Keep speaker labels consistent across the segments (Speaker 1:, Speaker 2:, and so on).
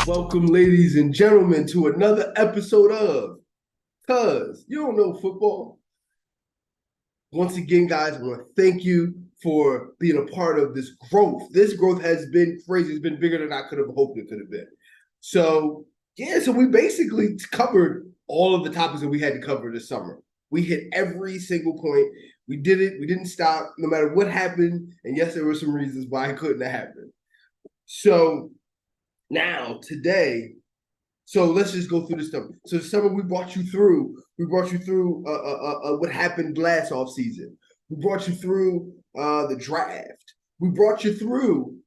Speaker 1: Welcome, ladies and gentlemen, to another episode of Cuz You Don't Know Football. Once again, guys, I want to thank you for being a part of this growth. This growth has been crazy. It's been bigger than I could have hoped it could have been. So we basically covered all of the topics that we had to cover this summer. We hit every single point. We did it. We didn't stop, no matter what happened. And yes, there were some reasons why it couldn't have happened. So now, today, so let's just go through this stuff. So the summer we brought you through what happened last offseason. We brought you through the draft. We brought you through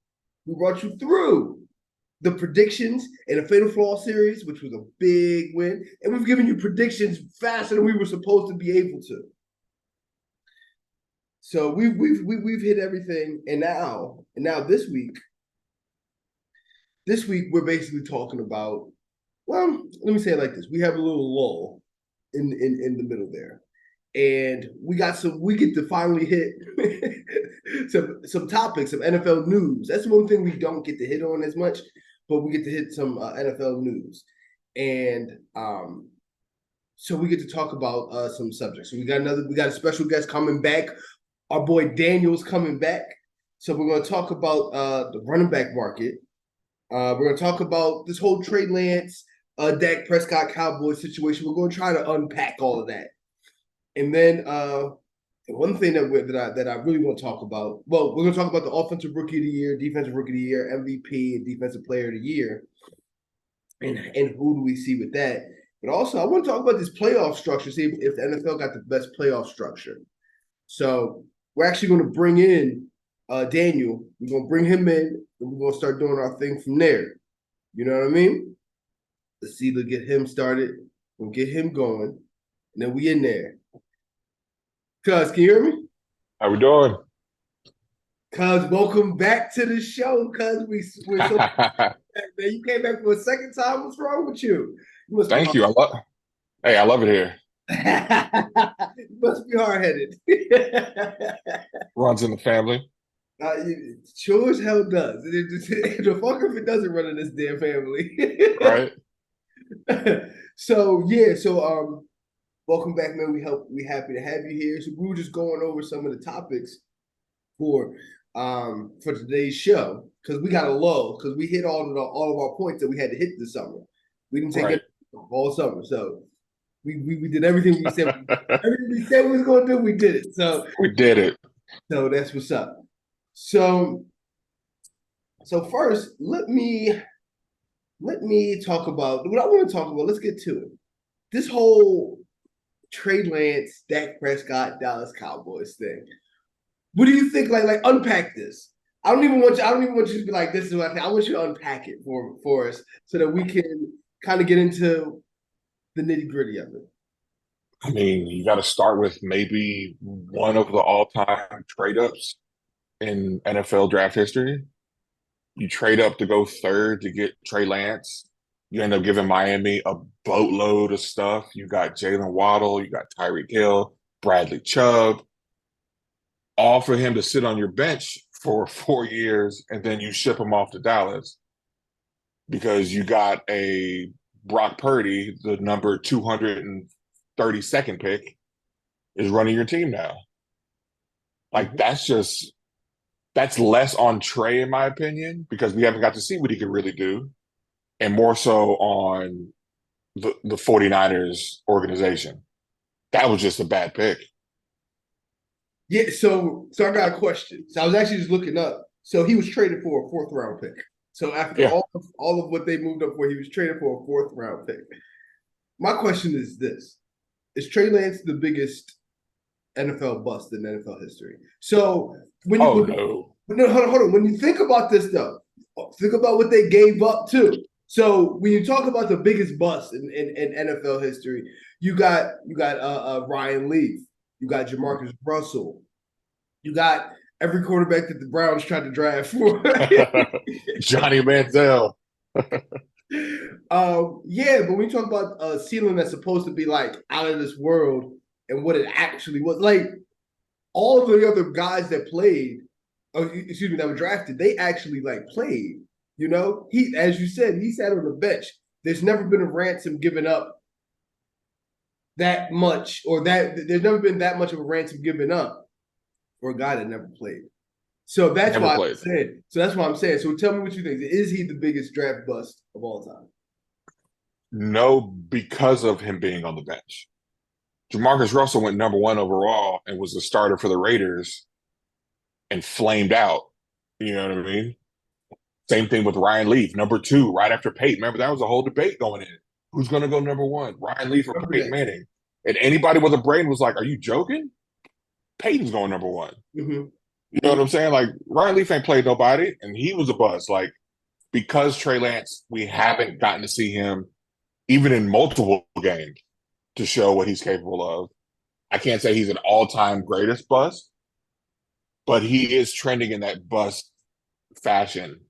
Speaker 1: the predictions in a Fatal Flaw series, which was a big win. And we've given you predictions faster than we were supposed to be able to. So we've hit everything. And now this week we're basically talking about, well, let me say it like this. We have a little lull in the middle there. And we get to finally hit some topics of NFL news. That's one thing we don't get to hit on as much, but we get to hit some NFL news. And so we get to talk about some subjects. So we got a special guest coming back. Our boy Daniel's coming back. So we're going to talk about the running back market. We're going to talk about this whole Trey Lance, Dak Prescott Cowboys situation. We're going to try to unpack all of that. And then one thing that I really want to talk about, well, we're going to talk about the Offensive Rookie of the Year, Defensive Rookie of the Year, MVP, and Defensive Player of the Year. And who do we see with that? But also, I want to talk about this playoff structure, see if the NFL got the best playoff structure. So we're actually going to bring in Daniel. We're going to bring him in, and we're going to start doing our thing from there. You know what I mean? Let's see, to get him started. We'll get him going, and then we in there. Cuz, can you hear me?
Speaker 2: How we doing?
Speaker 1: Cuz, welcome back to the show. Cuz, we're so man, you came back for a second time. What's wrong with you? You must be
Speaker 2: Thank you. I love it here.
Speaker 1: you must be hard-headed.
Speaker 2: Runs in the family.
Speaker 1: It sure as hell does. The fuck if it doesn't run in this damn family.
Speaker 2: Right?
Speaker 1: So welcome back, man. We happy to have you here. So we were just going over some of the topics for today's show because we got a lull because we hit all of our points that we had to hit this summer. We didn't take it all summer, so we did everything we said. Everything we said we was going to do, we did it. So
Speaker 2: we did it.
Speaker 1: So that's what's up. So first, let me talk about what I want to talk about. Let's get to it. This whole Trey Lance, Dak Prescott, Dallas Cowboys thing. What do you think? Like unpack this. I don't even want you to be like, this is what I think. I want you to unpack it for us so that we can kind of get into the nitty-gritty of it.
Speaker 2: I mean, you got to start with maybe one of the all-time trade-ups in NFL draft history. You trade up to go third to get Trey Lance. You end up giving Miami a boatload of stuff. You got Jalen Waddle, you got Tyreek Hill, Bradley Chubb, all for him to sit on your bench for 4 years, and then you ship him off to Dallas because you got a Brock Purdy, the number 232nd pick, is running your team now. Like, that's less on Trey, in my opinion, because we haven't got to see what he can really do, and more so on the 49ers organization. That was just a bad pick.
Speaker 1: Yeah, so I got a question. So I was actually just looking up. So he was traded for a 4th-round pick. So after all of what they moved up for, he was traded for a 4th-round pick. My question is this. Is Trey Lance the biggest NFL bust in NFL history? So hold on. When you think about this, though, think about what they gave up too. So when you talk about the biggest bust in NFL history, you got Ryan Leaf, you got Jamarcus Russell, you got every quarterback that the Browns tried to draft for.
Speaker 2: Johnny Manziel.
Speaker 1: Yeah, but when you talk about a ceiling that's supposed to be like out of this world and what it actually was, like all of the other guys that played, that were drafted, they actually like played. You know, he, as you said, he sat on the bench. There's never been a ransom given up that much, or that there's never been that much of a ransom given up for a guy that never played. So that's
Speaker 2: Never
Speaker 1: why I'm
Speaker 2: played.
Speaker 1: saying. So that's why I'm saying. So tell me what you think. Is he the biggest draft bust of all time?
Speaker 2: No, because of him being on the bench. Jamarcus Russell went number one overall and was the starter for the Raiders and flamed out. You know what I mean? Same thing with Ryan Leaf, number two, right after Peyton. Remember, that was a whole debate going in. Who's going to go number one, Ryan Leaf or
Speaker 1: Remember
Speaker 2: Peyton
Speaker 1: that?
Speaker 2: Manning? And anybody with a brain was like, are you joking? Peyton's going number one.
Speaker 1: Mm-hmm.
Speaker 2: You know what I'm saying? Like, Ryan Leaf ain't played nobody, and he was a bust. Like, because Trey Lance, we haven't gotten to see him even in multiple games to show what he's capable of. I can't say he's an all-time greatest bust, but he is trending in that bust fashion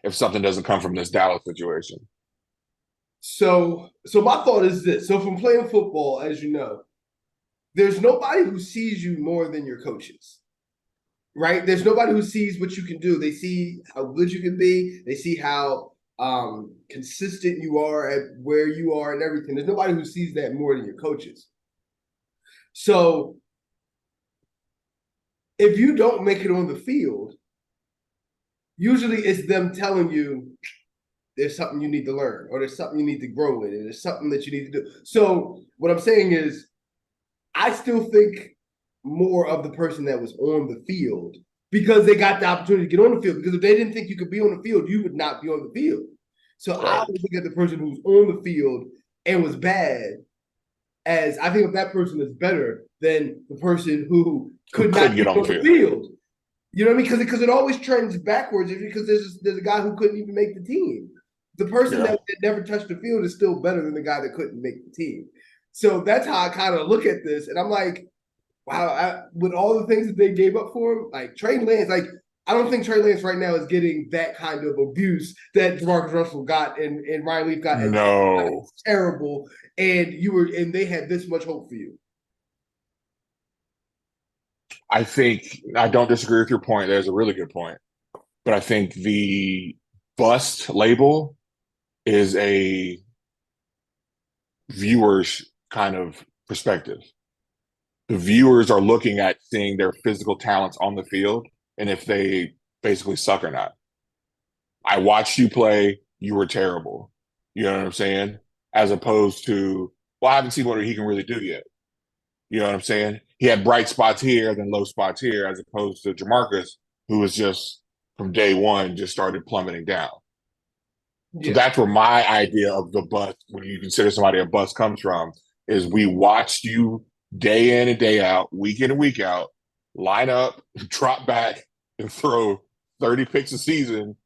Speaker 2: if something doesn't come from this Dallas situation.
Speaker 1: So my thought is this. So from playing football, as you know, there's nobody who sees you more than your coaches. Right? There's nobody who sees what you can do. They see how good you can be. They see how consistent you are at where you are and everything. There's nobody who sees that more than your coaches. So if you don't make it on the field, usually it's them telling you there's something you need to learn, or there's something you need to grow in, and there's something that you need to do. So what I'm saying is, I still think more of the person that was on the field, because they got the opportunity to get on the field. Because if they didn't think you could be on the field, you would not be on the field. So I
Speaker 2: Right.
Speaker 1: always look at the person who's on the field and was bad as, I think if that person is better than the person who could
Speaker 2: Couldn't
Speaker 1: not
Speaker 2: get
Speaker 1: get
Speaker 2: on the
Speaker 1: on the
Speaker 2: field.
Speaker 1: field. You know what I mean? Because it always trends backwards, because there's a guy who couldn't even make the team. The person
Speaker 2: Yeah.
Speaker 1: that never touched the field is still better than the guy that couldn't make the team. So that's how I kind of look at this, and I'm like, wow, with all the things that they gave up for him, like Trey Lance, like I don't think Trey Lance right now is getting that kind of abuse that Jamarcus Russell got and Ryan Leaf got.
Speaker 2: No.
Speaker 1: It's terrible, and they had this much hope for you.
Speaker 2: I think I don't disagree with your point. There's a really good point. But I think the bust label is a viewer's kind of perspective. The viewers are looking at seeing their physical talents on the field and if they basically suck or not. I watched you play, you were terrible. You know what I'm saying? As opposed to, well, I haven't seen what he can really do yet. You know what I'm saying? He had bright spots here, then low spots here, as opposed to Jamarcus, who was just from day one just started plummeting down. So
Speaker 1: Yeah,
Speaker 2: that's where my idea of the bust, when you consider somebody a bust, comes from, is we watched you day in and day out, week in and week out, line up, drop back, and throw 30 picks a season.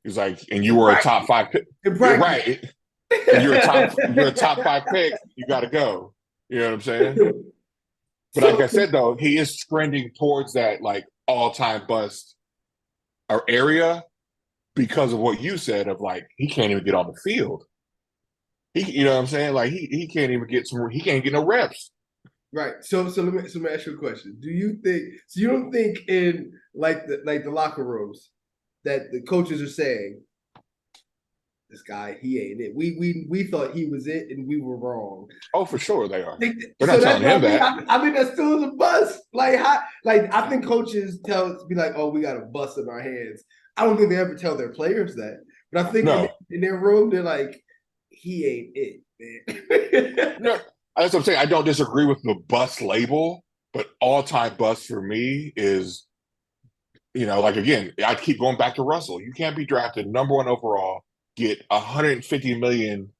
Speaker 2: He's like, and you were a top five pick. You're right. And you're a top five pick, you gotta go. You know what I'm saying? But like I said though, he is trending towards that like all-time bust or area because of what you said of like he can't even get on the field. You know what I'm saying? Like he can't even get some. He can't get no reps.
Speaker 1: Right. So let me ask you a question. Do you think, so you don't think in the locker rooms that the coaches are saying, this guy, he ain't it. We thought he was it and we were wrong.
Speaker 2: Oh, for sure they are. They're
Speaker 1: So
Speaker 2: not
Speaker 1: that's
Speaker 2: telling
Speaker 1: what I
Speaker 2: him
Speaker 1: mean.
Speaker 2: that.
Speaker 1: I think that still is a bust. I think coaches be like, oh, we got a bust in our hands. I don't think they ever tell their players that. But I think
Speaker 2: No,
Speaker 1: in their room, they're like, he ain't it, man.
Speaker 2: no. That's what I'm saying. I don't disagree with the bust label, but all-time bust for me is, like again, I keep going back to Russell. You can't be drafted number one overall, get 150 million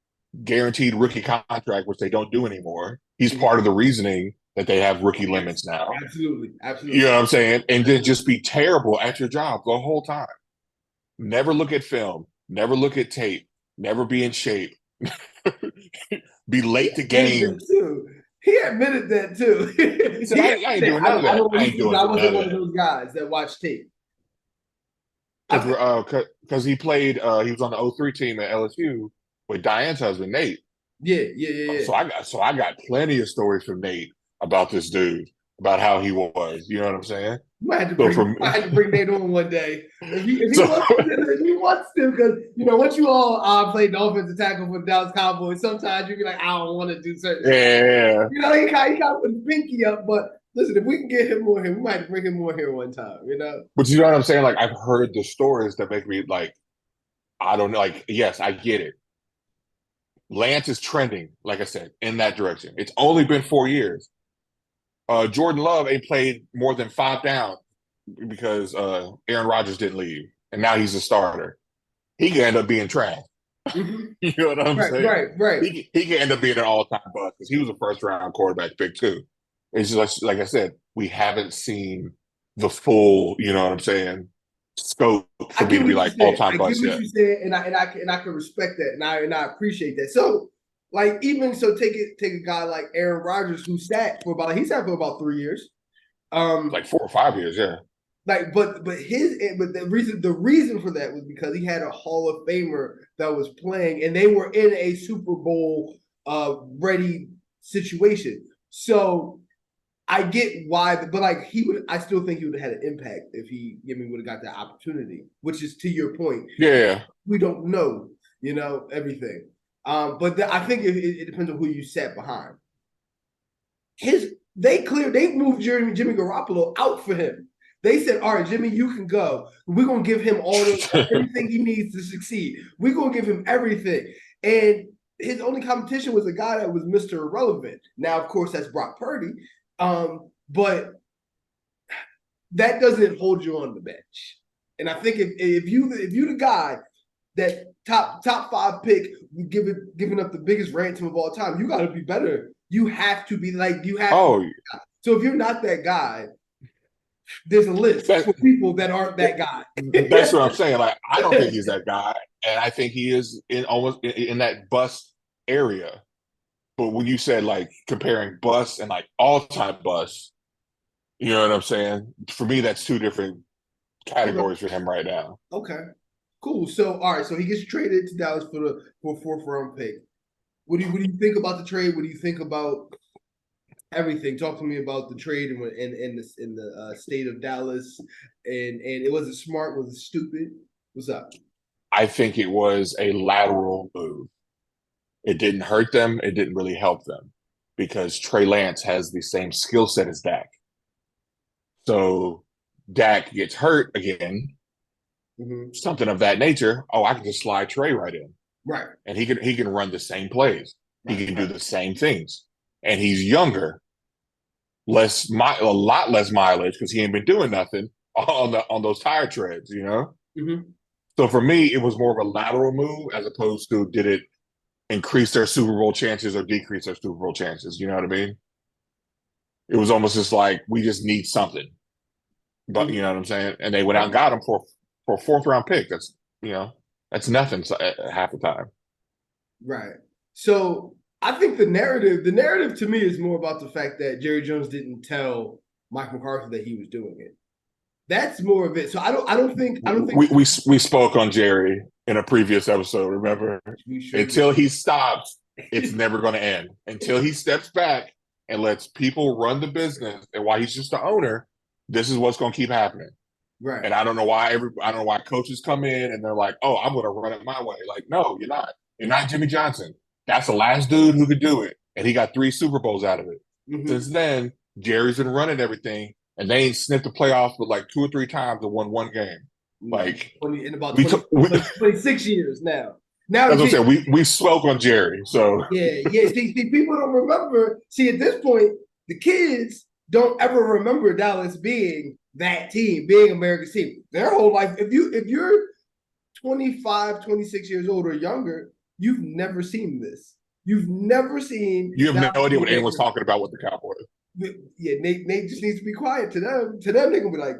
Speaker 2: guaranteed rookie contract, which they don't do anymore. He's part of the reasoning that they have rookie limits now.
Speaker 1: Absolutely.
Speaker 2: You know what I'm saying? And then just be terrible at your job the whole time. Never look at film, never look at tape, never be in shape, be late to games.
Speaker 1: He admitted that too.
Speaker 2: He said, I ain't doing none of that. I ain't doing none
Speaker 1: wasn't
Speaker 2: of
Speaker 1: one of
Speaker 2: that.
Speaker 1: those guys that watch tape.
Speaker 2: Because he played, he was on the 03 team at LSU with Diane's husband, Nate.
Speaker 1: Yeah.
Speaker 2: So I got plenty of stories from Nate about this dude. about how he was. You know what I'm saying?
Speaker 1: You might have to
Speaker 2: So
Speaker 1: bring,
Speaker 2: from
Speaker 1: might have to bring Nate on one day if he
Speaker 2: so
Speaker 1: wants to. If he wants to, because once you all played the offensive tackle for the Dallas Cowboys, sometimes you be like, I don't want to do certain stuff.
Speaker 2: yeah.
Speaker 1: He kind of put his pinky up, but listen, if we can get him more here, we might have to bring him more here one time.
Speaker 2: But you know what I'm saying? Like I've heard the stories that make me like I don't know. Like yes, I get it. Lance is trending, like I said, in that direction. It's only been 4 years. Jordan Love ain't played more than 5 downs because Aaron Rodgers didn't leave, and now he's a starter. He could end up being trash.
Speaker 1: Mm-hmm.
Speaker 2: You know what I'm
Speaker 1: Right,
Speaker 2: saying?
Speaker 1: right.
Speaker 2: He could end up being an all time bust because he was a first round quarterback pick too. It's just like I said, we haven't seen the full, you know what I'm saying, scope
Speaker 1: I
Speaker 2: for me
Speaker 1: get
Speaker 2: to
Speaker 1: what
Speaker 2: be
Speaker 1: you
Speaker 2: like all
Speaker 1: said.
Speaker 2: time
Speaker 1: I get
Speaker 2: bust
Speaker 1: what
Speaker 2: yet.
Speaker 1: you said, and I can respect that, and I appreciate that. So, like, even so, take a guy like Aaron Rodgers who he's sat for about 3 years.
Speaker 2: Like 4 or 5 years, yeah.
Speaker 1: Like, but the reason for that was because he had a Hall of Famer that was playing, and they were in a Super Bowl ready situation. So I get why, but like I still think he would have had an impact if he would have got that opportunity. Which is to your point,
Speaker 2: Yeah.
Speaker 1: we don't know, everything. But I think it depends on who you sat behind. They moved Jimmy Garoppolo out for him. They said, "All right, Jimmy, you can go. We're gonna give him everything he needs to succeed. We're gonna give him everything." And his only competition was a guy that was Mr. Irrelevant. Now, of course, that's Brock Purdy, but that doesn't hold you on the bench. And I think if you the guy that top 5 pick, giving up the biggest ransom of all time, you got to be better. You have to be like you have.
Speaker 2: Oh,
Speaker 1: to So if you're not that guy, there's a list
Speaker 2: that,
Speaker 1: for people that aren't that guy.
Speaker 2: that's what I'm saying. Like, I don't think he's that guy, and I think he is in that bust area. But when you said like comparing bust and like all time bust, you know what I'm saying? For me, that's two different categories for him right now.
Speaker 1: Okay, cool. So all right, so he gets traded to Dallas for a 4th-round pick. What do you think about the trade? What do you think about everything? Talk to me about the trade in the state of Dallas, and it wasn't smart, was it stupid? What's up?
Speaker 2: I think it was a lateral move. It didn't hurt them. It didn't really help them because Trey Lance has the same skill set as Dak. So Dak gets hurt again, something of that nature. Oh, I can just slide Trey right in,
Speaker 1: Right,
Speaker 2: and he can run the same plays. He can do
Speaker 1: right.
Speaker 2: the same things, and he's younger, a lot less mileage because he ain't been doing nothing on those tire treads, you know.
Speaker 1: Mm-hmm.
Speaker 2: So for me, it was more of a lateral move as opposed to did it increase their Super Bowl chances or decrease their Super Bowl chances. You know what I mean? It was almost just like we just need something, but you know what I'm saying. And they went out and got him for a 4th-round pick. That's nothing half the time.
Speaker 1: Right. So I think the narrative to me is more about the fact that Jerry Jones didn't tell Mike McCarthy that he was doing it. That's more of it. So I don't think
Speaker 2: We spoke on Jerry in a previous episode. Remember,
Speaker 1: we sure
Speaker 2: until he stops, it's never going to end. Until he steps back and lets people run the business, and while he's just the owner, this is what's going to keep happening.
Speaker 1: right.
Speaker 2: And I don't know why coaches come in and they're like, "Oh, I'm going to run it my way." Like, no, you're not. You're not Jimmy Johnson. That's the last dude who could do it, and he got 3 Super Bowls out of it.
Speaker 1: Mm-hmm.
Speaker 2: Since then, Jerry's been running everything, and they ain't sniffed the playoffs but like 2 or 3 times and won 1 game. Like
Speaker 1: in about 26 years now. Now,
Speaker 2: as I'm saying, we spoke on Jerry, so
Speaker 1: yeah. See, people don't remember. See, at this point, the kids don't ever remember Dallas being that team, being America's team. Their whole life, if you're 25, 26 years old or younger, you've never seen this. You've never seen.
Speaker 2: you have no idea what anyone's talking about with the Cowboys.
Speaker 1: Yeah, Nate just needs to be quiet. To them, they're gonna be like.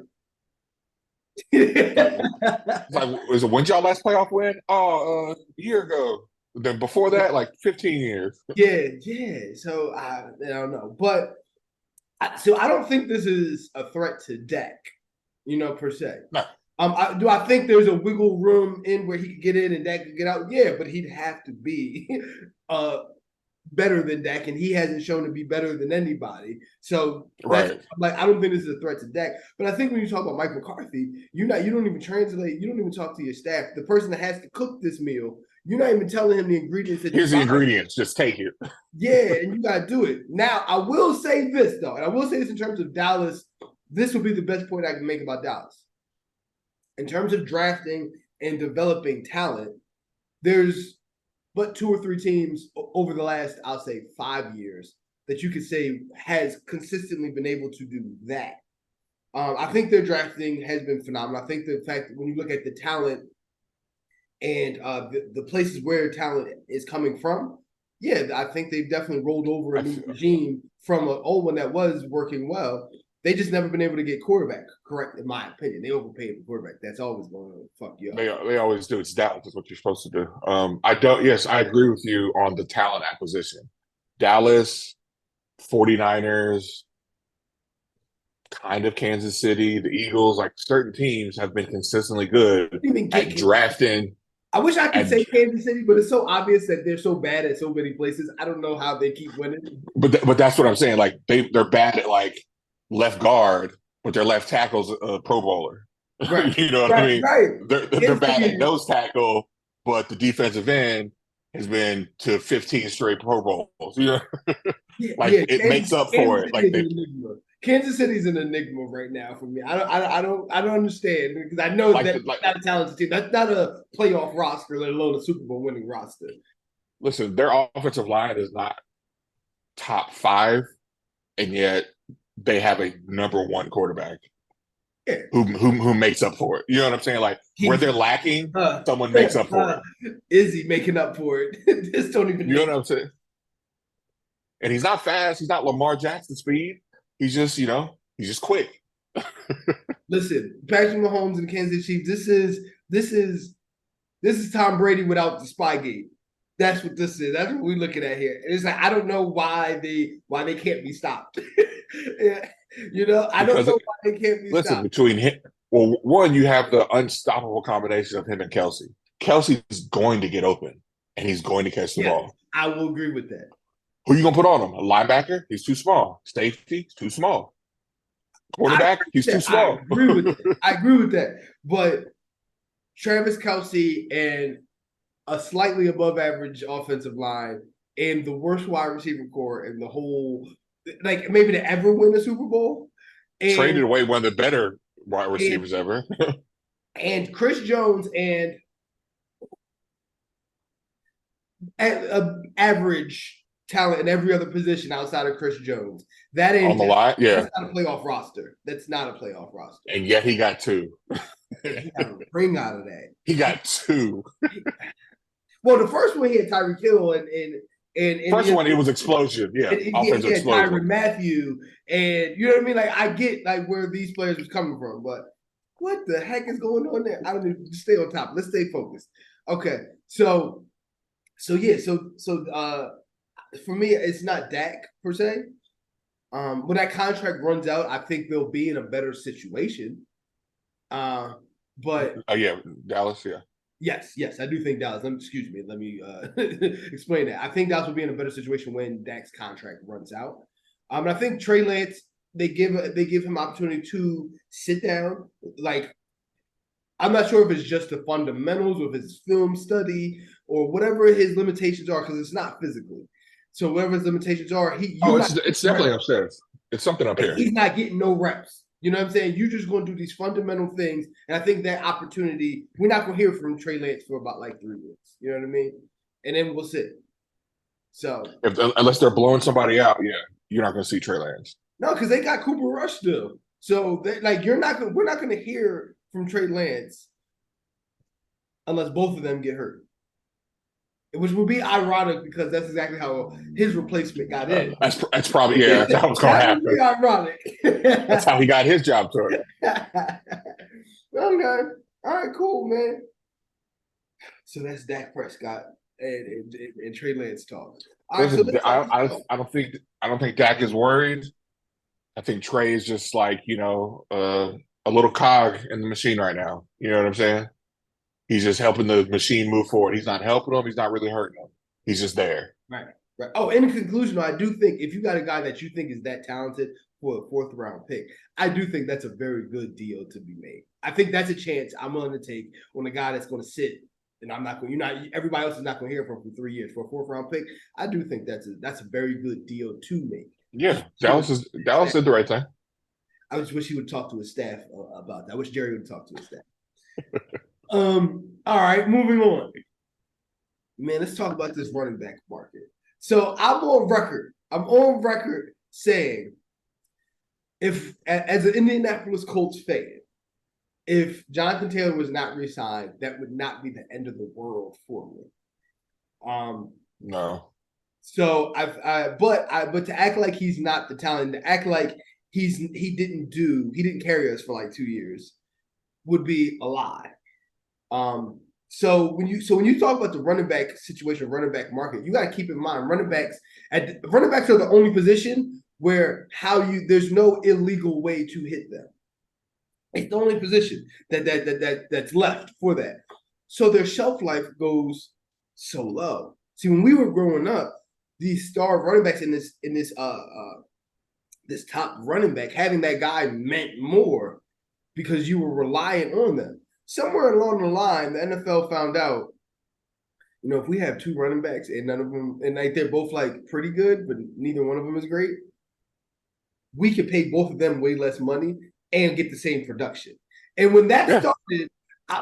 Speaker 2: It's like, when's y'all last playoff win? Oh, a year ago. Then before that, like 15 years.
Speaker 1: Yeah. So I don't know, but so I don't think this is a threat to Dak, per se.
Speaker 2: No.
Speaker 1: Do I think there's a wiggle room in where he could get in and Dak could get out? Yeah, but he'd have to be better than Dak, and he hasn't shown to be better than anybody. So that's
Speaker 2: Right.
Speaker 1: like I don't think this is a threat to Dak. But I think when you talk about Mike McCarthy, you don't even translate, you don't even talk to your staff. The person that has to cook this meal, you're not even telling him the ingredients that
Speaker 2: Here's the
Speaker 1: you're buying.
Speaker 2: ingredients. Just take it.
Speaker 1: Yeah, and you gotta do it. Now, I will say this though, and I will say this in terms of Dallas. This would be the best point I can make about Dallas. In terms of drafting and developing talent, there's but 2 or 3 teams over the last, I'll say, 5 years that you could say has consistently been able to do that. I think their drafting has been phenomenal. I think the fact that when you look at the talent and the places where talent is coming from, yeah, I think they've definitely rolled over a new regime from an old one that was working well. They just never been able to get quarterback correct, in my opinion. They overpaid for quarterback. That's always going to fuck you up.
Speaker 2: They always do. It's Dallas is what you're supposed to do. I don't. Yes, I agree with you on the talent acquisition. Dallas, 49ers, kind of Kansas City, the Eagles, like certain teams have been consistently good at drafting.
Speaker 1: I wish I could say Kansas City, but it's so obvious that they're so bad at so many places. I don't know how they keep winning.
Speaker 2: But that's what I'm saying. Like they're bad at like left guard, but their left tackle's a Pro Bowler.
Speaker 1: Right.
Speaker 2: You know what I mean?
Speaker 1: Right.
Speaker 2: They're bad at nose tackle, but the defensive end has been to 15 straight Pro Bowls. You know, it makes up for it. Like
Speaker 1: Kansas City's an enigma right now for me. I don't understand because I know that's not a talented team. That's not a playoff roster, let alone a Super Bowl winning roster.
Speaker 2: Listen, their offensive line is not top 5, and yet they have a #1 quarterback.
Speaker 1: Yeah.
Speaker 2: Who makes up for it? You know what I'm saying? Like where they're lacking, someone makes up for
Speaker 1: it. Izzy making up for it. Just don't even.
Speaker 2: You know what I'm saying? And he's not fast. He's not Lamar Jackson speed. He's just, he's just quick.
Speaker 1: Listen, Patrick Mahomes and the Kansas City Chiefs. This is Tom Brady without the Spygate. That's what this is. That's what we're looking at here. And it's like I don't know why they can't be stopped. I don't know why they can't be stopped.
Speaker 2: Listen, between him, well, one, you have the unstoppable combination of him and Kelsey. Kelsey's going to get open, and he's going to catch the ball.
Speaker 1: I will agree with that.
Speaker 2: Who are you going to put on him? A linebacker? He's too small. Safety? He's too small. Quarterback? He's too small.
Speaker 1: I agree with that. But Travis Kelce and a slightly above average offensive line and the worst wide receiver core in the whole, like maybe to ever win a Super Bowl.
Speaker 2: And, traded away one of the better wide receivers ever.
Speaker 1: And Chris Jones and average talent in every other position outside of Chris Jones. That ain't
Speaker 2: on the line. Yeah,
Speaker 1: that's not a playoff roster. That's not a playoff roster.
Speaker 2: And yet he got 2.
Speaker 1: He got a ring out of that.
Speaker 2: He got 2.
Speaker 1: Well, the first one he had Tyreek Hill and
Speaker 2: first one it was explosion. Yeah, offensive explosion.
Speaker 1: Tyrann Mathieu, and you know what I mean. Like I get like where these players was coming from, but what the heck is going on there? I don't even stay on top. Let's stay focused. Okay, so for me, it's not Dak per se. When that contract runs out, I think they'll be in a better situation. But
Speaker 2: yeah, Dallas, yeah.
Speaker 1: Yes, I do think Dallas. Let me explain that. I think Dallas will be in a better situation when Dak's contract runs out. And I think Trey Lance, they give him opportunity to sit down. Like, I'm not sure if it's just the fundamentals or if it's film study or whatever his limitations are, because it's not physically. So whatever his limitations are,
Speaker 2: it's definitely upstairs. It's something up here.
Speaker 1: He's not getting no reps. You know what I'm saying? You're just going to do these fundamental things. And I think that opportunity, we're not going to hear from Trey Lance for about like 3 weeks. You know what I mean? And then we'll sit. So
Speaker 2: unless they're blowing somebody out, yeah, you're not going to see Trey Lance.
Speaker 1: No, because they got Cooper Rush still. So we're not going to hear from Trey Lance unless both of them get hurt. Which would be ironic because that's exactly how his replacement got in.
Speaker 2: That's probably, yeah, that's how it's going to happen.
Speaker 1: Be ironic.
Speaker 2: That's how he got his job turned.
Speaker 1: Okay. All right, cool, man. So that's Dak Prescott and Trey Lance talk.
Speaker 2: Listen, I don't think Dak is worried. I think Trey is just like, a little cog in the machine right now. You know what I'm saying? He's just helping the machine move forward. He's not helping them. He's not really hurting them. He's just there.
Speaker 1: Right. Right. Oh, in conclusion, I do think if you got a guy that you think is that talented for a fourth round pick, I do think that's a very good deal to be made. I think that's a chance I'm willing to take on a guy that's going to sit, and I'm not going. You're not. Everybody else is not going to hear from for 3 years for a fourth round pick. I do think that's a very good deal to make.
Speaker 2: Yeah, Dallas did the right thing.
Speaker 1: I just wish he would talk to his staff about that. I wish Jerry would talk to his staff. All right, moving on. Man, let's talk about this running back market. So I'm on record. I'm on record saying, if as an Indianapolis Colts fan, if Jonathan Taylor was not re-signed, that would not be the end of the world for me.
Speaker 2: No.
Speaker 1: So but to act like he's not the talent, to act like he didn't carry us for like 2 years would be a lie. So when you talk about the running back situation, running back market, you got to keep in mind running backs are the only position where there's no illegal way to hit them. It's the only position that's left for that. So their shelf life goes so low. See, when we were growing up, these star running backs in this top running back, having that guy meant more because you were reliant on them. Somewhere along the line, the NFL found out, if we have 2 running backs and none of them, and like they're both like pretty good, but neither one of them is great, we could pay both of them way less money and get the same production. And when that started,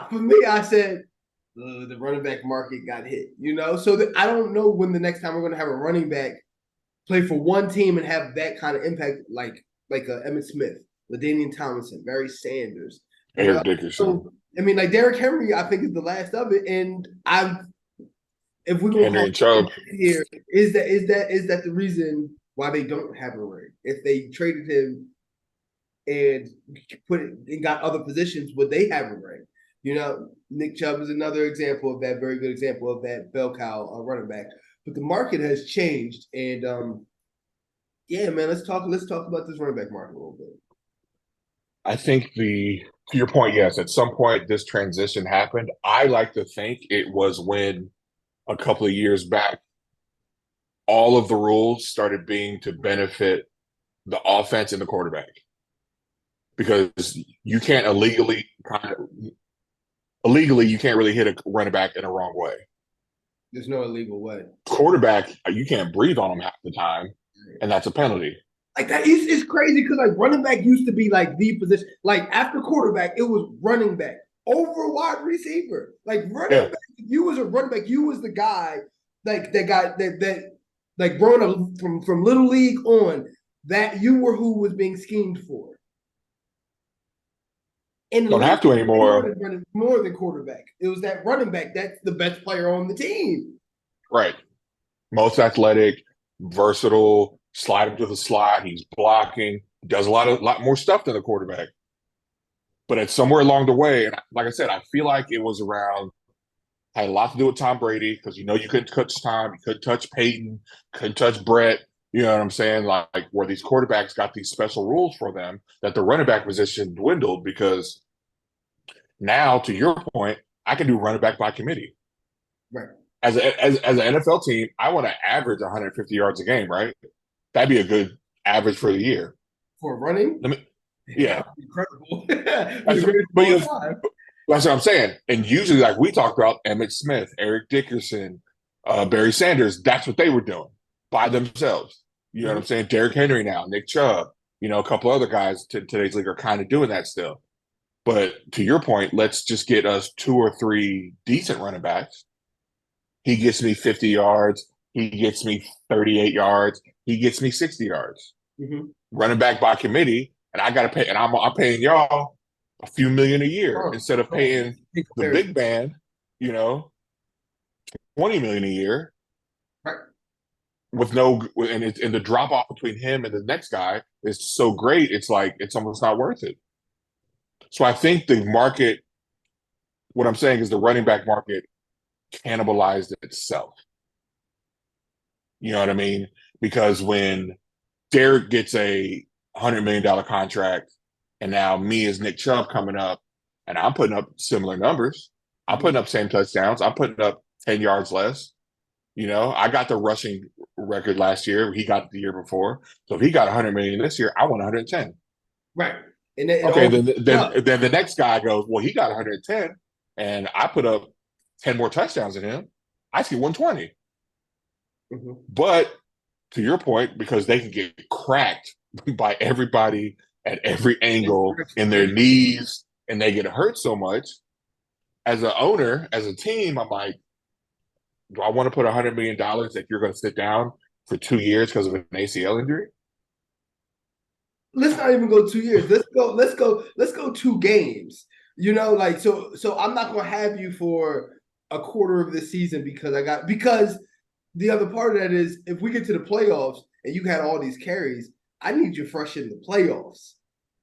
Speaker 1: for me, I said, the running back market got hit, So I don't know when the next time we're going to have a running back play for one team and have that kind of impact, like Emmitt Smith, LaDainian Tomlinson, Barry Sanders,
Speaker 2: Eric Dickerson.
Speaker 1: So, like Derrick Henry, I think is the last of it. And if we're going
Speaker 2: to Chubb
Speaker 1: here, is that the reason why they don't have a ring? If they traded him and got other positions, would they have a ring? Nick Chubb is another example of that, very good example of that bell cow running back. But the market has changed, and yeah, man, let's talk about this running back market a little bit.
Speaker 2: I think to your point, yes, at some point this transition happened. I like to think it was when a couple of years back, all of the rules started being to benefit the offense and the quarterback. Because you can't illegally, you can't really hit a running back in a wrong way.
Speaker 1: There's no illegal way.
Speaker 2: Quarterback, you can't breathe on them half the time, and that's a penalty.
Speaker 1: Like that is crazy because like running back used to be like the position. Like after quarterback, it was running back over wide receiver. Like running back, if you was a running back, you was the guy that growing up from little league on, that you were who was being schemed for. And
Speaker 2: don't have to anymore.
Speaker 1: More than quarterback. It was that running back that's the best player on the team.
Speaker 2: Right. Most athletic, versatile, slide him to the slot. He's blocking, does a lot more stuff than the quarterback. But it's somewhere along the way, and like I said, I feel like it was had a lot to do with Tom Brady, because you couldn't touch Tom, you couldn't touch Peyton, couldn't touch Brett. You know what I'm saying? Like where these quarterbacks got these special rules for them, that the running back position dwindled, because now, to your point, I can do running back by committee.
Speaker 1: Right.
Speaker 2: As an NFL team, I want to average 150 yards a game, right? That'd be a good average for the year.
Speaker 1: For running?
Speaker 2: Yeah.
Speaker 1: Incredible.
Speaker 2: That's what I'm saying. And usually, like we talked about, Emmitt Smith, Eric Dickerson, Barry Sanders, that's what they were doing by themselves. You know what I'm saying? Derrick Henry now, Nick Chubb, a couple other guys to today's league are kind of doing that still. But to your point, let's just get us 2 or 3 decent running backs. He gets me 50 yards. He gets me 38 yards. He gets me 60 yards.
Speaker 1: Mm-hmm.
Speaker 2: Running back by committee, and I got to pay, and I'm paying y'all a few million a year instead of paying the big man, $20 million a year.
Speaker 1: Right.
Speaker 2: And the drop off between him and the next guy is so great. It's like, it's almost not worth it. So I think the market, what I'm saying is the running back market cannibalized itself. You know what I mean? Because when Derek gets a $100 million contract, and now me as Nick Chubb coming up, and I'm putting up similar numbers. I'm putting up same touchdowns. I'm putting up 10 yards less. You know, I got the rushing record last year. He got it the year before. So if he got 100 million this year, I want 110.
Speaker 1: Right. And then it
Speaker 2: Okay,
Speaker 1: all
Speaker 2: then the next guy goes, well, he got 110, and I put up 10 more touchdowns than him. I see 120.
Speaker 1: Mhm.
Speaker 2: But to your point, because they can get cracked by everybody at every angle in their knees, and they get hurt so much. As an owner, as a team, I'm like, do I want to put $100 million that you're going to sit down for 2 years because of an ACL injury?
Speaker 1: Let's not even go 2 years. Let's go 2 games. Like so I'm not gonna have you for a quarter of the season because the other part of that is if we get to the playoffs and you had all these carries, I need you fresh in the playoffs.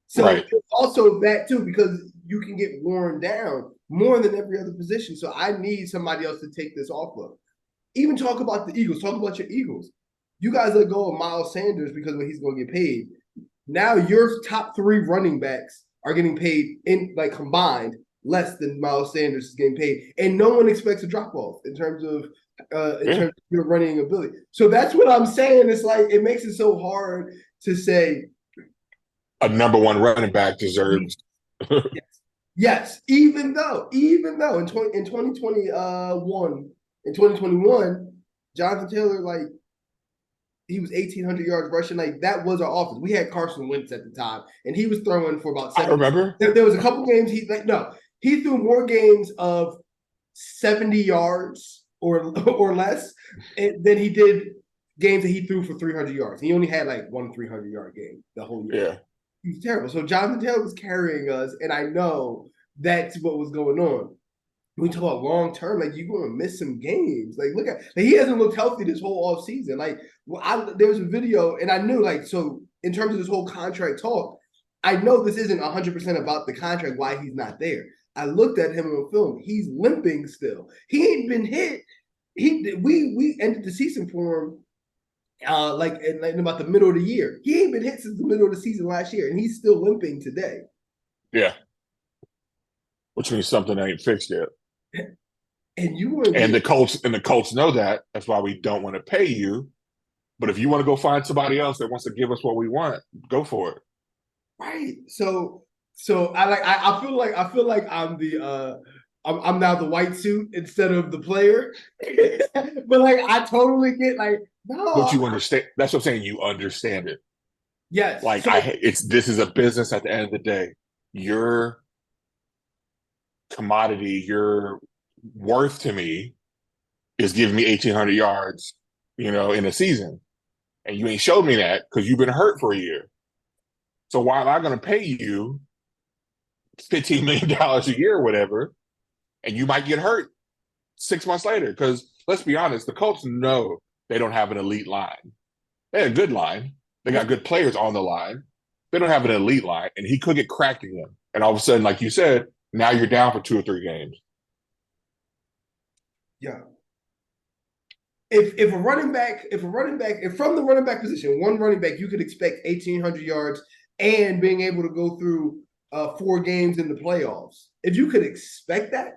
Speaker 1: So
Speaker 2: Right.
Speaker 1: also that too, because you can get worn down more than every other position. So I need somebody else to take this off of. Even talk about the Eagles. Talk about your Eagles. You guys let go of Miles Sanders because when he's going to get paid. Now your top 3 running backs are getting paid in like combined less than Miles Sanders is getting paid, and no one expects a drop off in terms of
Speaker 2: Yeah.
Speaker 1: your running ability. So that's what I'm saying. It's like it makes it so hard to say
Speaker 2: A number one running back deserves.
Speaker 1: yes, even though in 2021, Jonathan Taylor like he was 1,800 yards rushing. Like that was our offense. We had Carson Wentz at the time, and he was throwing for about
Speaker 2: I
Speaker 1: 70.
Speaker 2: remember.
Speaker 1: There was a couple games he threw more games of 70 yards or less than he did games that he threw for 300 yards. He only had like one 300-yard game the whole year.
Speaker 2: Yeah.
Speaker 1: He was terrible. So Jonathan Taylor was carrying us, and I know that's what was going on. We talk about long term, like you're going to miss some games. Like look at like, he hasn't looked healthy this whole off season. Like there was a video, and I knew like so in terms of this whole contract talk, I know this isn't 100% about the contract why he's not there. I looked at him on film. He's limping still. He ain't been hit. We ended the season for him like in about the middle of the year. He ain't been hit since the middle of the season last year, and he's still limping today.
Speaker 2: Yeah. Which means something ain't fixed yet.
Speaker 1: And you want to
Speaker 2: And
Speaker 1: get
Speaker 2: the Colts know that. That's why we don't want to pay you. But if you want to go find somebody else that wants to give us what we want, go for it.
Speaker 1: right. So I feel like I'm now the white suit instead of the player. But like I totally get like
Speaker 2: But
Speaker 1: no.
Speaker 2: you understand. That's what I'm saying. You understand it.
Speaker 1: Yes.
Speaker 2: Like
Speaker 1: So
Speaker 2: this is a business at the end of the day. Your commodity, your worth to me is giving me 1,800 yards, in a season. And you ain't showed me that because you've been hurt for a year. So why am I going to pay you $15 million a year or whatever, and you might get hurt 6 months later? Because let's be honest, the Colts know they don't have an elite line. They have a good line. They got good players on the line. They don't have an elite line, and he could get cracked again. And all of a sudden, like you said, now you're down for 2 or 3 games.
Speaker 1: yeah. If from the running back position, one running back, you could expect 1,800 yards and being able to go through 4 games in the playoffs. If you could expect that,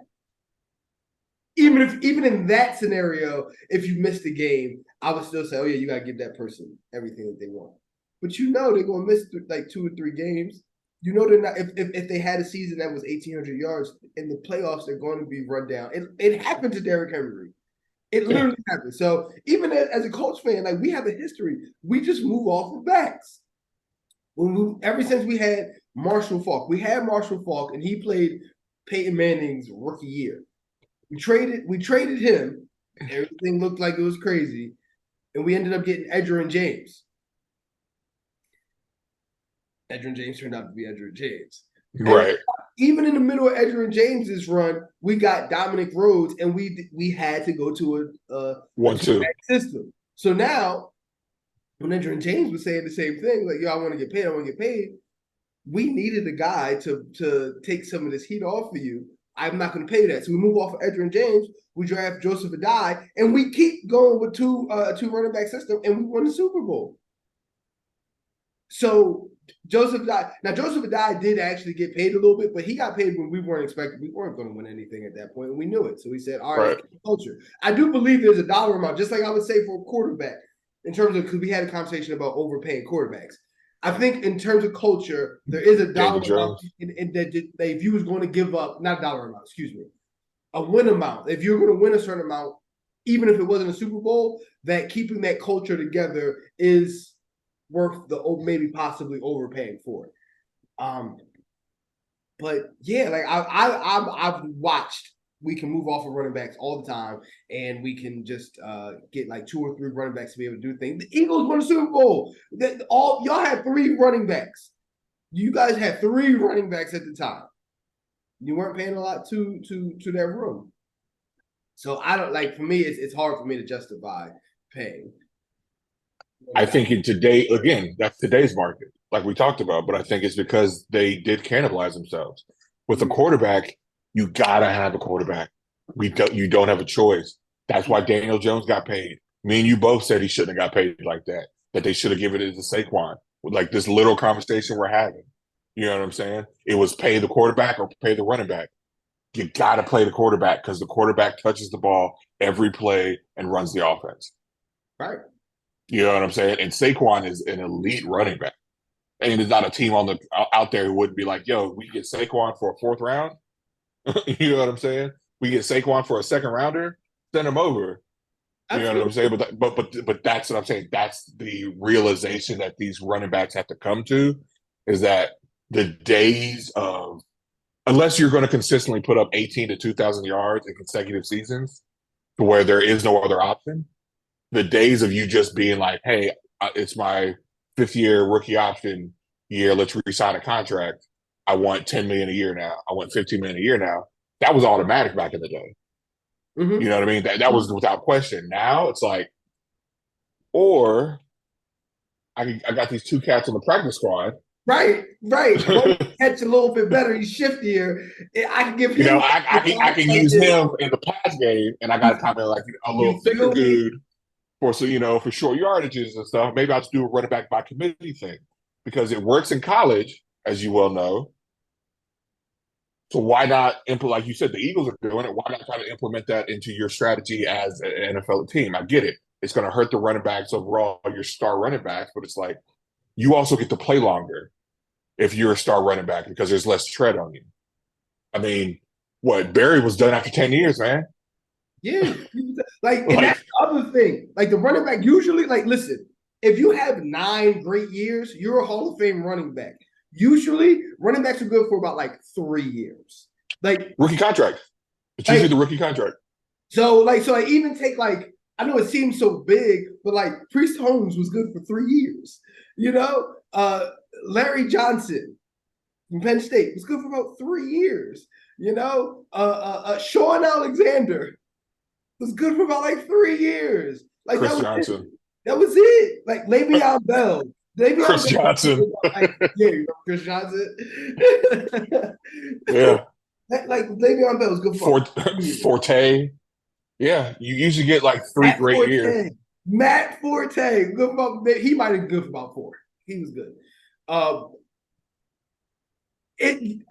Speaker 1: even in that scenario, if you missed a game, I would still say, oh yeah, you gotta give that person everything that they want. But they're gonna miss like 2 or 3 games. They're not if they had a season that was 1,800 yards in the playoffs, they're going to be run down. It happened to Derrick Henry. It
Speaker 2: Yeah.
Speaker 1: literally happened. So even as a Colts fan, like we have a history. We just move off of backs. Ever since we had Marshall Faulk, and he played Peyton Manning's rookie year. We traded him. Everything looked like it was crazy, and we ended up getting Edgerrin James. Edgerrin James turned out to be Edgerrin James. And
Speaker 2: Right.
Speaker 1: even in the middle of Edgerrin James's run, we got Dominic Rhodes, and we had to go to a
Speaker 2: 1-2.
Speaker 1: system. So now, when Edgerrin James was saying the same thing, like, yo, I want to get paid, I want to get paid, we needed a guy to take some of this heat off of you. I'm not going to pay that. So we move off of Edgerrin James, we draft Joseph Adai, and we keep going with two running back system, and we won the Super Bowl. So Joseph Adai. Now Joseph Adai did actually get paid a little bit, but he got paid when we weren't expecting. We weren't going to win anything at that point, and we knew it. So we said, "All right,
Speaker 2: Right.
Speaker 1: culture." I do believe there's a dollar amount, just like I would say for a quarterback, in terms of because we had a conversation about overpaying quarterbacks. I think in terms of culture, there is a
Speaker 2: Daniel
Speaker 1: dollar amount
Speaker 2: Jones.
Speaker 1: in that if you was going to give up, not a dollar amount, excuse me, a win amount. If you're going to win a certain amount, even if it wasn't a Super Bowl, that keeping that culture together is worth the maybe possibly overpaying for it. But yeah, like I've watched. We can move off of running backs all the time, and we can just get like 2 or 3 running backs to be able to do things. The Eagles won a Super Bowl. All y'all had 3 running backs. You guys had 3 running backs at the time. You weren't paying a lot to that room. So I don't like. For me, it's hard for me to justify paying.
Speaker 2: I think in today, again, that's today's market, like we talked about, but I think it's because they did cannibalize themselves. With a quarterback, you gotta have a quarterback. You don't have a choice. That's why Daniel Jones got paid. Me and you both said he shouldn't have got paid like that. That they should have given it to Saquon. With like this little conversation we're having. You know what I'm saying? It was pay the quarterback or pay the running back. You gotta play the quarterback because the quarterback touches the ball every play and runs the offense.
Speaker 1: Right.
Speaker 2: You know what I'm saying? And Saquon is an elite running back. And there's not a team on the out there who wouldn't be like, yo, we get Saquon for a 4th round. You know what I'm saying? We get Saquon for a 2nd rounder, send him over. You know what I'm saying? But that's what I'm saying. That's the realization that these running backs have to come to is that the days of unless you're going to consistently put up 18 to 2,000 yards in consecutive seasons to where there is no other option, the days of you just being like, hey, it's my 5th year rookie option year. Let's re-sign a contract. I want 10 million a year now. I want 15 million a year now. That was automatic back in the day.
Speaker 1: Mm-hmm.
Speaker 2: You know what I mean? That was without question. Now it's like, or I got these 2 cats on the practice squad.
Speaker 1: Right. One catch a little bit better. He's shiftier. I can give him.
Speaker 2: I can use him in the pass game, and I got kind of like a little thicker dude for for short yardages and stuff. Maybe I'll just do a running back by committee thing because it works in college, as you well know. So why not implement, like you said, the Eagles are doing it. Why not try to implement that into your strategy as an NFL team? I get it. It's going to hurt the running backs overall, your star running backs, but it's like you also get to play longer if you're a star running back because there's less tread on you. I mean, what Barry was done after 10 years, man.
Speaker 1: Yeah, and that's the other thing. Like the running back, usually, like, listen, if you have 9 great years, you're a Hall of Fame running back. Usually, running backs are good for about like 3 years. Like
Speaker 2: rookie contract. It's usually the rookie contract.
Speaker 1: So I even take like I know it seems so big, but like Priest Holmes was good for 3 years. Larry Johnson from Penn State was good for about 3 years. Sean Alexander was good for about like 3 years. Like
Speaker 2: Chris Johnson.
Speaker 1: That was it. Like Le'Veon Bell.
Speaker 2: Chris Johnson.
Speaker 1: Chris Johnson.
Speaker 2: Yeah.
Speaker 1: Like Le'Veon Bell was good for
Speaker 2: Forte. Yeah, you usually get like 3 great years.
Speaker 1: Matt Forte, good for, he might have been good for about 4. He was good. You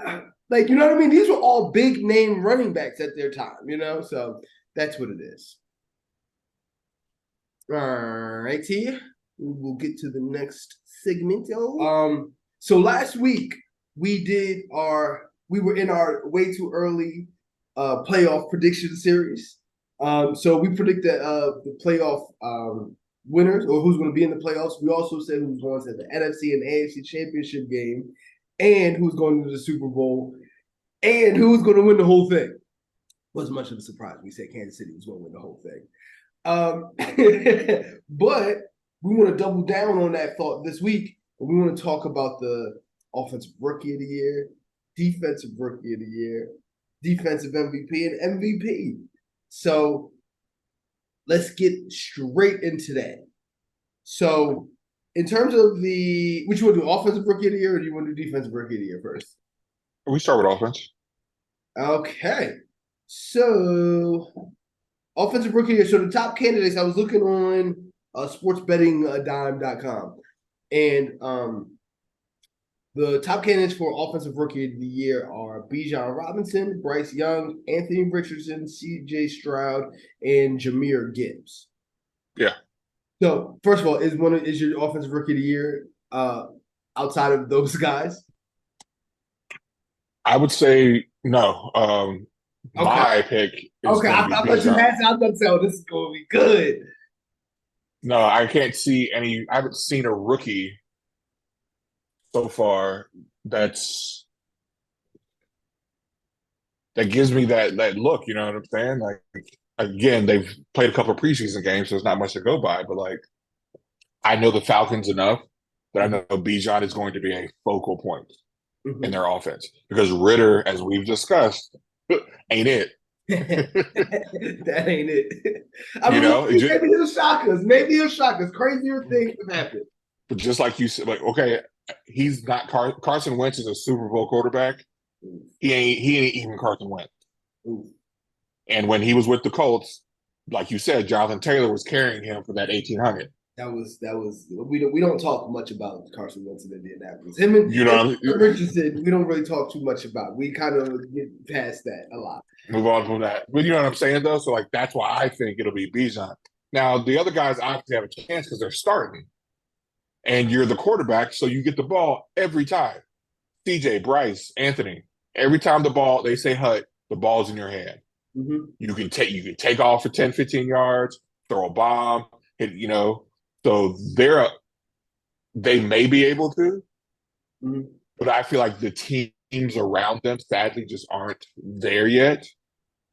Speaker 1: know what I mean? These were all big name running backs at their time, so that's what it is. All right, T. We'll get to the next segment. So last week we were in our way too early playoff prediction series. So we predicted the playoff winners or who's going to be in the playoffs. We also said who's going to the NFC and AFC championship game and who's going to the Super Bowl and who's going to win the whole thing. Wasn't much of a surprise. We said Kansas City was going to win the whole thing. But we want to double down on that thought this week. And we want to talk about the offensive rookie of the year, defensive rookie of the year, defensive MVP, and MVP. So let's get straight into that. So in terms of which you want to do, offensive rookie of the year, or do you want to do defensive rookie of the year first?
Speaker 2: We start with offense.
Speaker 1: Okay. So offensive rookie of the year. So the top candidates, I was looking on sportsbettingdime.com. And The top candidates for Offensive Rookie of the Year are Bijan Robinson, Bryce Young, Anthony Richardson, C.J. Stroud, and Jahmyr Gibbs.
Speaker 2: Yeah.
Speaker 1: So, first of all, is your Offensive Rookie of the Year outside of those guys?
Speaker 2: I would say no.
Speaker 1: Okay.
Speaker 2: My pick is
Speaker 1: Okay,
Speaker 2: going to
Speaker 1: I
Speaker 2: be
Speaker 1: thought you
Speaker 2: Bijan.
Speaker 1: had. I thought so. This is going to be good.
Speaker 2: No, I can't see any. I haven't seen a rookie so far that's that gives me that look. You know what I'm saying? Like again, they've played a couple of preseason games, so there's not much to go by. But like, I know the Falcons enough that I know Bijan is going to be a focal point in
Speaker 1: Mhm.
Speaker 2: their offense because Ritter, as we've discussed, ain't it.
Speaker 1: That ain't it. I
Speaker 2: You
Speaker 1: mean,
Speaker 2: know,
Speaker 1: maybe he'll shock us. Maybe he'll shock us. Crazier things have happened.
Speaker 2: but just like you said, like okay, he's not Carson Wentz is a Super Bowl quarterback. He ain't even Carson Wentz.
Speaker 1: Oof.
Speaker 2: And when he was with the Colts, like you said, Jonathan Taylor was carrying him for that 1800.
Speaker 1: That was we don't talk much about Carson Wentz in Indianapolis. Him and,
Speaker 2: You know,
Speaker 1: Richardson, we don't really talk too much about. We kind of get past that a lot.
Speaker 2: move on from that. But you know what I'm saying, though? So, like, that's why I think it'll be Bijan. Now, the other guys obviously have a chance because they're starting, and you're the quarterback, so you get the ball every time. CJ, Bryce, Anthony, every time they say hut, the ball's in your hand.
Speaker 1: Mm-hmm.
Speaker 2: You can take off for 10, 15 yards, throw a bomb, hit, so they may be able to,
Speaker 1: Mm-hmm.
Speaker 2: but I feel like the teams around them sadly just aren't there yet.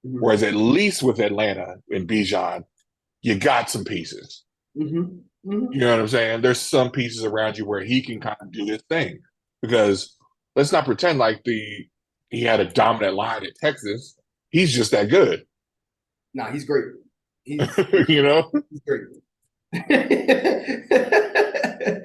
Speaker 1: Mm-hmm.
Speaker 2: Whereas at least with Atlanta and Bijan, you got some pieces.
Speaker 1: Mm-hmm. Mm-hmm.
Speaker 2: You know what I'm saying? There's some pieces around you where he can kind of do his thing. Because let's not pretend like he had a dominant line at Texas. He's just that good.
Speaker 1: Nah, he's great. He's
Speaker 2: You know?
Speaker 1: he's great.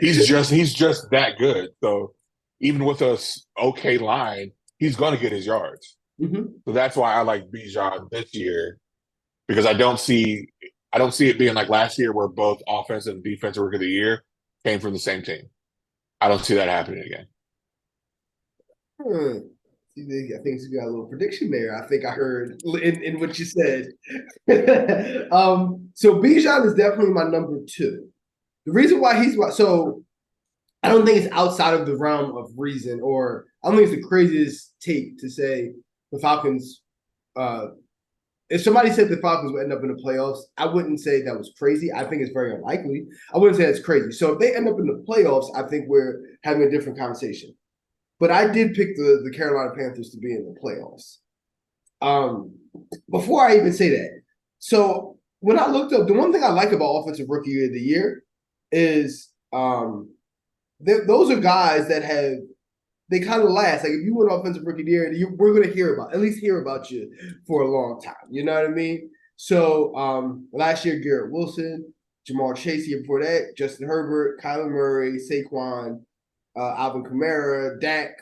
Speaker 2: He's just that good. So even with a okay line, he's gonna get his yards.
Speaker 1: Mm-hmm.
Speaker 2: So that's why I like Bijan this year because I don't see it being like last year where both offensive and defensive rookie of the year came from the same team. I don't see that happening again.
Speaker 1: Hmm. I think you got a little prediction there. I think I heard in what you said. So Bijan is definitely my number two. The reason why so I don't think it's outside of the realm of reason, or I don't think it's the craziest take to say the Falcons. If somebody said the Falcons would end up in the playoffs, I wouldn't say that was crazy. I think it's very unlikely. I wouldn't say it's crazy. So if they end up in the playoffs, I think we're having a different conversation. But I did pick the Carolina Panthers to be in the playoffs. Before I even say that, so when I looked up, the one thing I like about Offensive Rookie of the Year is those are guys that they kind of last. Like if you win Offensive Rookie of the Year, we're going to at least hear about you for a long time. You know what I mean? So last year, Garrett Wilson, Jamar Chase. Year before that, Justin Herbert, Kyler Murray, Saquon, Alvin Kamara, Dak,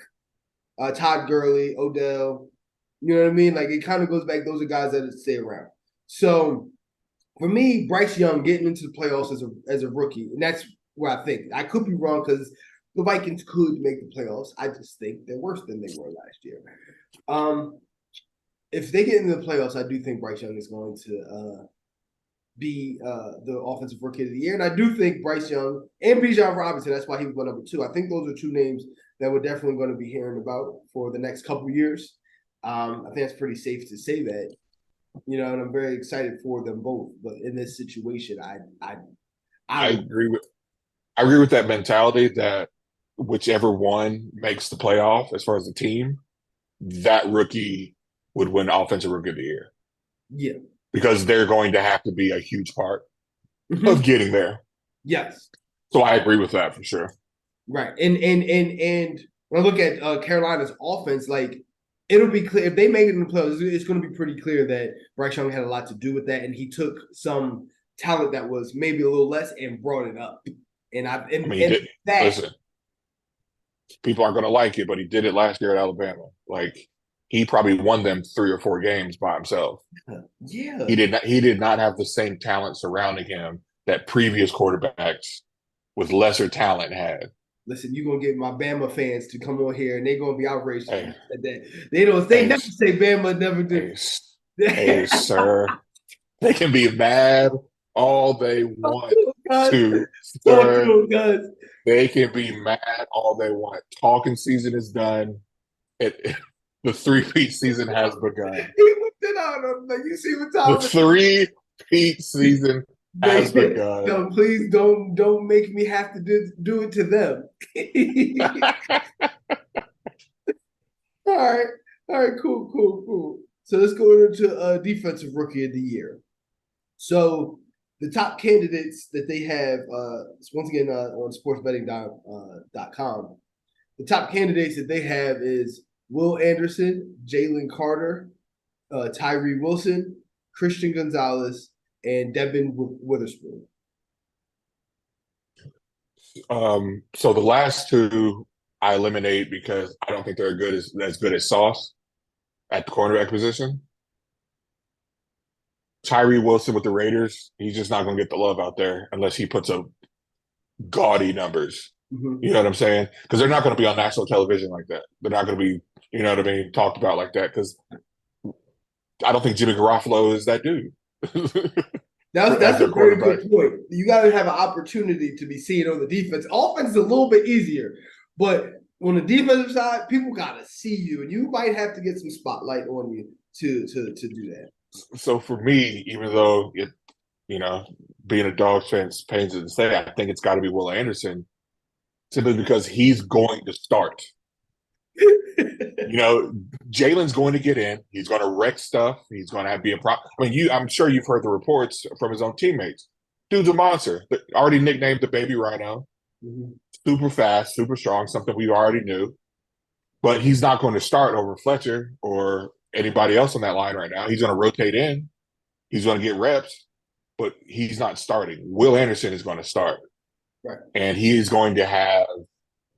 Speaker 1: Todd Gurley, Odell. You know what I mean? Like it kind of goes back. Those are guys that stay around. So for me, Bryce Young getting into the playoffs as a rookie, and that's where I think I could be wrong because the Vikings could make the playoffs. I just think they're worse than they were last year. If they get into the playoffs, I do think Bryce Young is going to be the Offensive Rookie of the Year, and I do think Bryce Young and Bijan Robinson. That's why he was my number two. I think those are two names that we're definitely going to be hearing about for the next couple of years. I think it's pretty safe to say that, and I'm very excited for them both. But in this situation,
Speaker 2: I
Speaker 1: don't.
Speaker 2: agree with that mentality that whichever one makes the playoff as far as the team, that rookie would win Offensive Rookie of the Year
Speaker 1: Yeah.
Speaker 2: because they're going to have to be a huge part
Speaker 1: Mm-hmm.
Speaker 2: of getting there.
Speaker 1: Yes.
Speaker 2: So I agree with that for sure.
Speaker 1: Right. And when I look at Carolina's offense, like it'll be clear if they make it in the playoffs, it's going to be pretty clear that Bryce Young had a lot to do with that, and he took some talent that was maybe a little less and brought it up. And
Speaker 2: He did. Listen, people aren't going to like it, but he did it last year at Alabama. Like he probably won them 3 or 4 games by himself.
Speaker 1: Yeah.
Speaker 2: He did not have the same talent surrounding him that previous quarterbacks with lesser talent had.
Speaker 1: listen, you're gonna get my Bama fans to come on here and they're gonna be outraged if you
Speaker 2: Hey,
Speaker 1: said that. They
Speaker 2: hey,
Speaker 1: never say Bama never do.
Speaker 2: hey, hey, sir. They can be mad all they
Speaker 1: Talk
Speaker 2: want
Speaker 1: to him, guys.
Speaker 2: to,
Speaker 1: Talk to
Speaker 2: sir.
Speaker 1: him, guys.
Speaker 2: They can be mad all they want. Talking season is done. The three-peat season has begun.
Speaker 1: He looked it out. I'm like, you see what
Speaker 2: The
Speaker 1: time it
Speaker 2: three-peat
Speaker 1: is?
Speaker 2: season has begun.
Speaker 1: No, please don't make me have to do it to them. All right. All right, cool. So let's go into defensive rookie of the year. So the top candidates that they have, once again on sportsbetting.com, the top candidates that they have is Will Anderson, Jalen Carter, Tyree Wilson, Christian Gonzalez, and Devin Witherspoon.
Speaker 2: So the last two I eliminate because I don't think they're as good as Sauce at the cornerback position. Tyree Wilson with the Raiders, he's just not going to get the love out there unless he puts up gaudy numbers.
Speaker 1: Mm-hmm.
Speaker 2: You know what I'm saying? Because they're not going to be on national television like that. They're not going to be, you know what I mean, talked about like that. Because I don't think Jimmy Garoppolo is that dude.
Speaker 1: That's a very good point. You got to have an opportunity to be seen on the defense. Offense is a little bit easier, but on the defensive side, people got to see you, and you might have to get some spotlight on you to do that.
Speaker 2: So for me, even though being a Dogs fan pains to say, I think it's got to be Will Anderson, simply because he's going to start. Jalen's going to get in. He's going to wreck stuff. He's going to be a problem. I mean, I'm sure you've heard the reports from his own teammates. Dude's a monster. Already nicknamed the Baby Rhino. Mm-hmm. Super fast, super strong, something we already knew. But he's not going to start over Fletcher or anybody else on that line right now. He's going to rotate in. He's going to get reps, but he's not starting. Will Anderson is going to start.
Speaker 1: Right.
Speaker 2: And he is going to have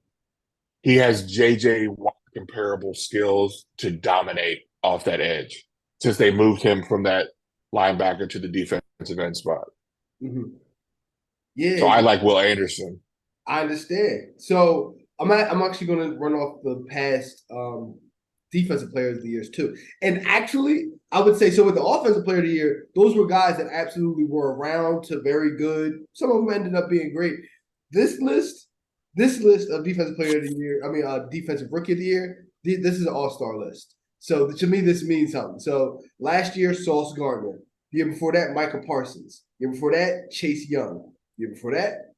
Speaker 2: – he has J.J. Watt comparable skills to dominate off that edge since they moved him from that linebacker to the defensive end spot.
Speaker 1: Mm-hmm. Yeah.
Speaker 2: So I like Will Anderson.
Speaker 1: I understand. So I'm actually going to run off the past defensive players of the years too. And actually, I would say, so with the offensive player of the year, those were guys that absolutely were around to very good. Some of them ended up being great. This list of defensive player of the year, defensive rookie of the year, this is an all-star list. So to me, this means something. So last year, Sauce Gardner. The year before that, Micah Parsons. The year before that, Chase Young. The year before that,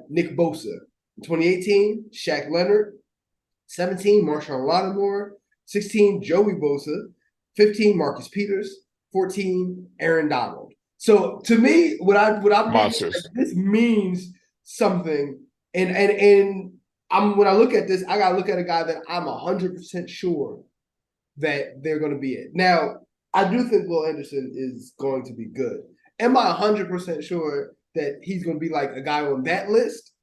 Speaker 1: Nick Bosa. In 2018, Shaq Leonard. 17, Marshawn Lattimore. 16, Joey Bosa. 15, Marcus Peters. 14, Aaron Donald. So to me, what I'm this means something. And when I look at this, I gotta look at a guy that I'm 100% sure that they're going to be it. Now, I do think Will Anderson is going to be good. Am I 100% sure that he's going to be like a guy on that list?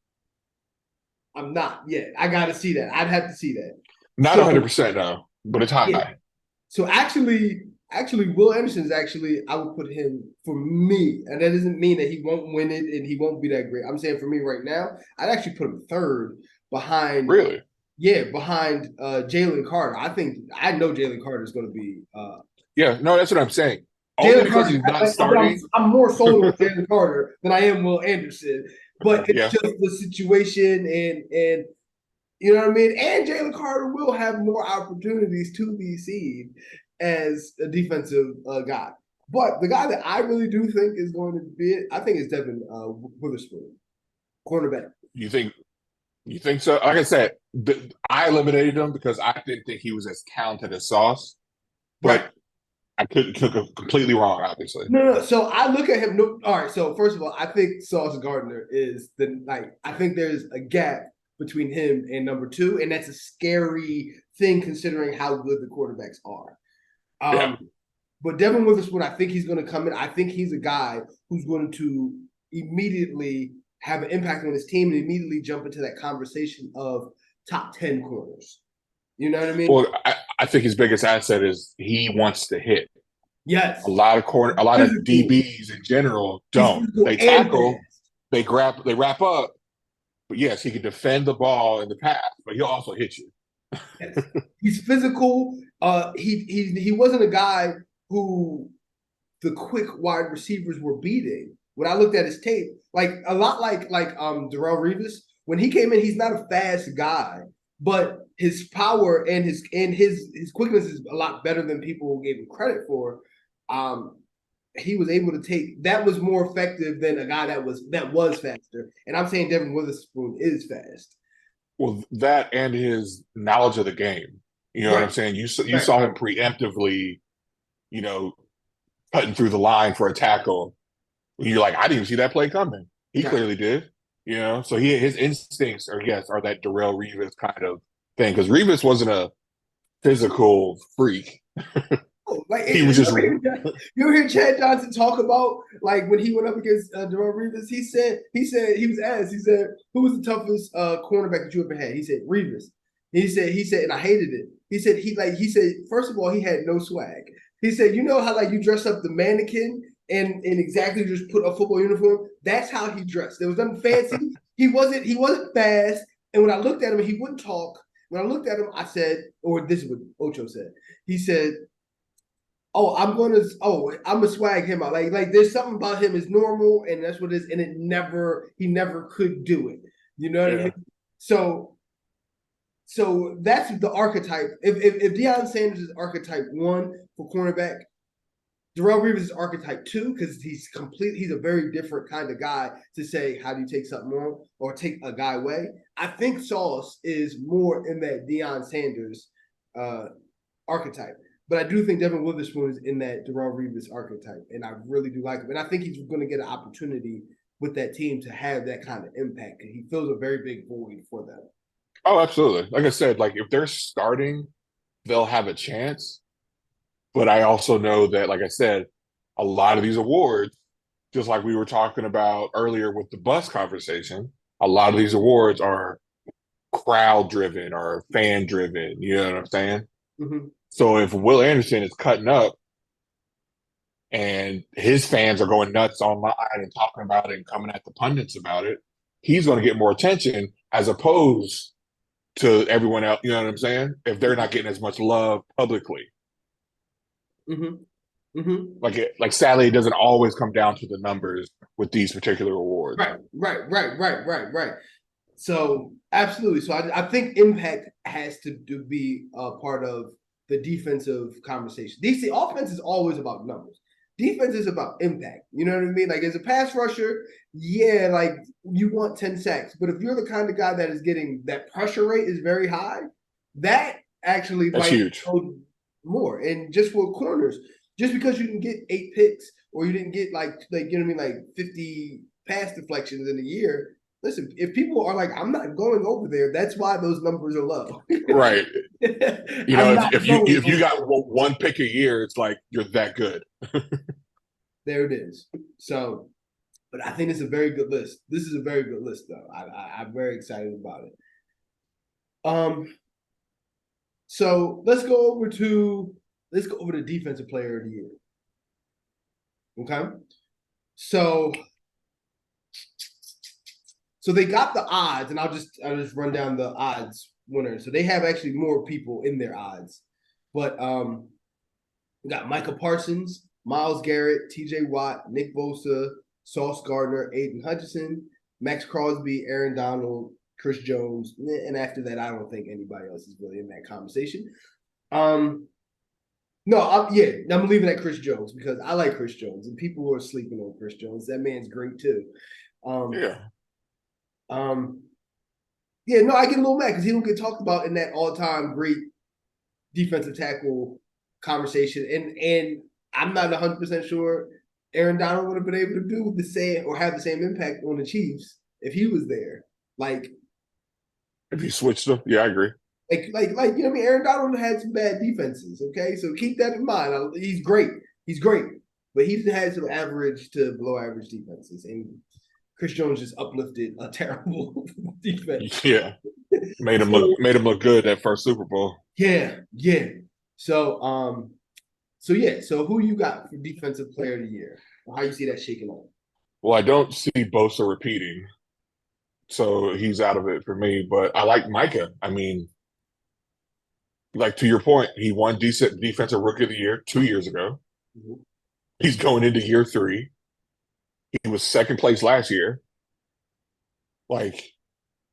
Speaker 1: I'm not yet. I got to see that. I'd have to see that.
Speaker 2: Not 100%, no, but it's high.
Speaker 1: Yeah. So actually, Will Anderson is I would put him, for me, and that doesn't mean that he won't win it and he won't be that great. I'm saying for me right now, I'd actually put him third behind.
Speaker 2: Really?
Speaker 1: Yeah, behind Jalen Carter. I know Jalen Carter is going to be.
Speaker 2: Yeah, no, that's what I'm saying. Only because he's not starting.
Speaker 1: I'm more sold on Jalen Carter than I am Will Anderson. But it's just the situation and you know what I mean? And Jalen Carter will have more opportunities to be seen as a defensive guy. But the guy that I really do think is going to be it, I think is Devin Witherspoon, cornerback.
Speaker 2: You think so? Like I said, I eliminated him because I didn't think he was as talented as Sauce. But right. I could completely wrong, obviously.
Speaker 1: No. So I look at him. No, all right. So first of all, I think Sauce Gardner is I think there's a gap between him and number 2, and that's a scary thing considering how good the quarterbacks are. But Devin Witherspoon, I think he's going to come in. I think he's a guy who's going to immediately have an impact on his team and immediately jump into that conversation of top 10 corners. You know what I mean?
Speaker 2: Well, I think his biggest asset is he wants to hit.
Speaker 1: Yes.
Speaker 2: A lot of DBs in general don't. They tackle, they wrap up, But yes, he can defend the ball in the pass, but he'll also hit you.
Speaker 1: Yes. He's physical. He wasn't a guy who the quick wide receivers were beating. When I looked at his tape, like a lot like Darrelle Revis, when he came in, he's not a fast guy, but his power and his quickness is a lot better than people gave him credit for. Um, he was able to take that was more effective than a guy that was faster. And I'm saying Devin Witherspoon is fast.
Speaker 2: Well, that and his knowledge of the game. You know what I'm
Speaker 1: Right.
Speaker 2: saying? You
Speaker 1: Right.
Speaker 2: saw him preemptively, you know, cutting through the line for a tackle. You're like, I didn't even see that play coming. He
Speaker 1: Right.
Speaker 2: clearly did. You know, so his instincts are that Darrelle Revis kind of thing because Revis wasn't a physical freak.
Speaker 1: Like
Speaker 2: He was just
Speaker 1: you ever hear Chad Johnson talk about like when he went up against Darrelle Revis? He said he was asked. He said, "Who was the toughest cornerback that you ever had?" He said Revis. He said, and I hated it. He said first of all he had no swag. He said, you know how like you dress up the mannequin and exactly just put a football uniform. That's how he dressed. There was nothing fancy. He wasn't fast. And when I looked at him, he wouldn't talk. When I looked at him, I said, or this is what Ocho said. He said, I'm gonna swag him out. Like there's something about him is normal, and that's what it is, and he never could do it. You know what I
Speaker 2: yeah.
Speaker 1: mean? So that's the archetype. If Deion Sanders is archetype 1 for cornerback, Darrelle Revis is archetype 2 because he's a very different kind of guy to say how do you take something on or take a guy away. I think Sauce is more in that Deion Sanders archetype. But I do think Devin Witherspoon is in that Darrelle Revis archetype, and I really do like him. And I think he's going to get an opportunity with that team to have that kind of impact. He fills a very big void for them.
Speaker 2: Oh, absolutely. Like I said, like if they're starting, they'll have a chance. But I also know that, like I said, a lot of these awards, just like we were talking about earlier with the bus conversation, a lot of these awards are crowd driven or fan driven. You know what I'm saying?
Speaker 1: Mm-hmm.
Speaker 2: So if Will Anderson is cutting up and his fans are going nuts online and talking about it and coming at the pundits about it, he's going to get more attention as opposed to everyone else. You know what I'm saying? If they're not getting as much love publicly.
Speaker 1: Mm-hmm. Mm-hmm.
Speaker 2: Like sadly, it doesn't always come down to the numbers with these particular awards.
Speaker 1: Right. So absolutely. So I think impact has to be a part of the defensive conversation. DC offense is always about numbers. Defense is about impact. You know what I mean? Like as a pass rusher, yeah, like you want 10 sacks. But if you're the kind of guy that is getting that pressure rate is very high, that actually
Speaker 2: That's
Speaker 1: might
Speaker 2: huge.
Speaker 1: go more. And just for corners, just because you didn't get 8 picks or you didn't get like you know what I mean, like 50 pass deflections in a year. Listen, if people are like, I'm not going over there, that's why those numbers are low.
Speaker 2: Right. You know,
Speaker 1: I'm not going
Speaker 2: if you
Speaker 1: over
Speaker 2: got
Speaker 1: there.
Speaker 2: one pick a year, it's like you're that good.
Speaker 1: There it is. So, but I think it's a very good list. This is a very good list, though. I'm very excited about it. So let's go over to defensive player of the year. Okay. So they got the odds, and I'll just run down the odds winners. So they have actually more people in their odds. But we got Micah Parsons, Myles Garrett, TJ Watt, Nick Bosa, Sauce Gardner, Aiden Hutchinson, Max Crosby, Aaron Donald, Chris Jones. And after that, I don't think anybody else is really in that conversation. No, I'm leaving at Chris Jones because I like Chris Jones, and people are sleeping on Chris Jones. That man's great too.
Speaker 2: Yeah.
Speaker 1: Um, yeah, no, I get a little mad because he don't get talked about in that all-time great defensive tackle conversation, and I'm not 100% sure Aaron Donald would have been able to do the same or have the same impact on the Chiefs if he was there. Like,
Speaker 2: If you switch them, yeah, I agree.
Speaker 1: you know what I mean? Aaron Donald had some bad defenses. Okay, so keep that in mind. He's great. He's great, but he's had some average to below average defenses, and Chris Jones just uplifted a terrible defense.
Speaker 2: Yeah.
Speaker 1: So,
Speaker 2: Made him look good that first Super Bowl.
Speaker 1: yeah. So who you got for defensive player of the year? Or how you see that shaking out?
Speaker 2: Well, I don't see Bosa repeating. so he's out of it for me. But I like Micah. I mean, like to your point, he won decent defensive rookie of the year 2 years ago.
Speaker 1: Mhm.
Speaker 2: He's going into year three. He was second place last year. Like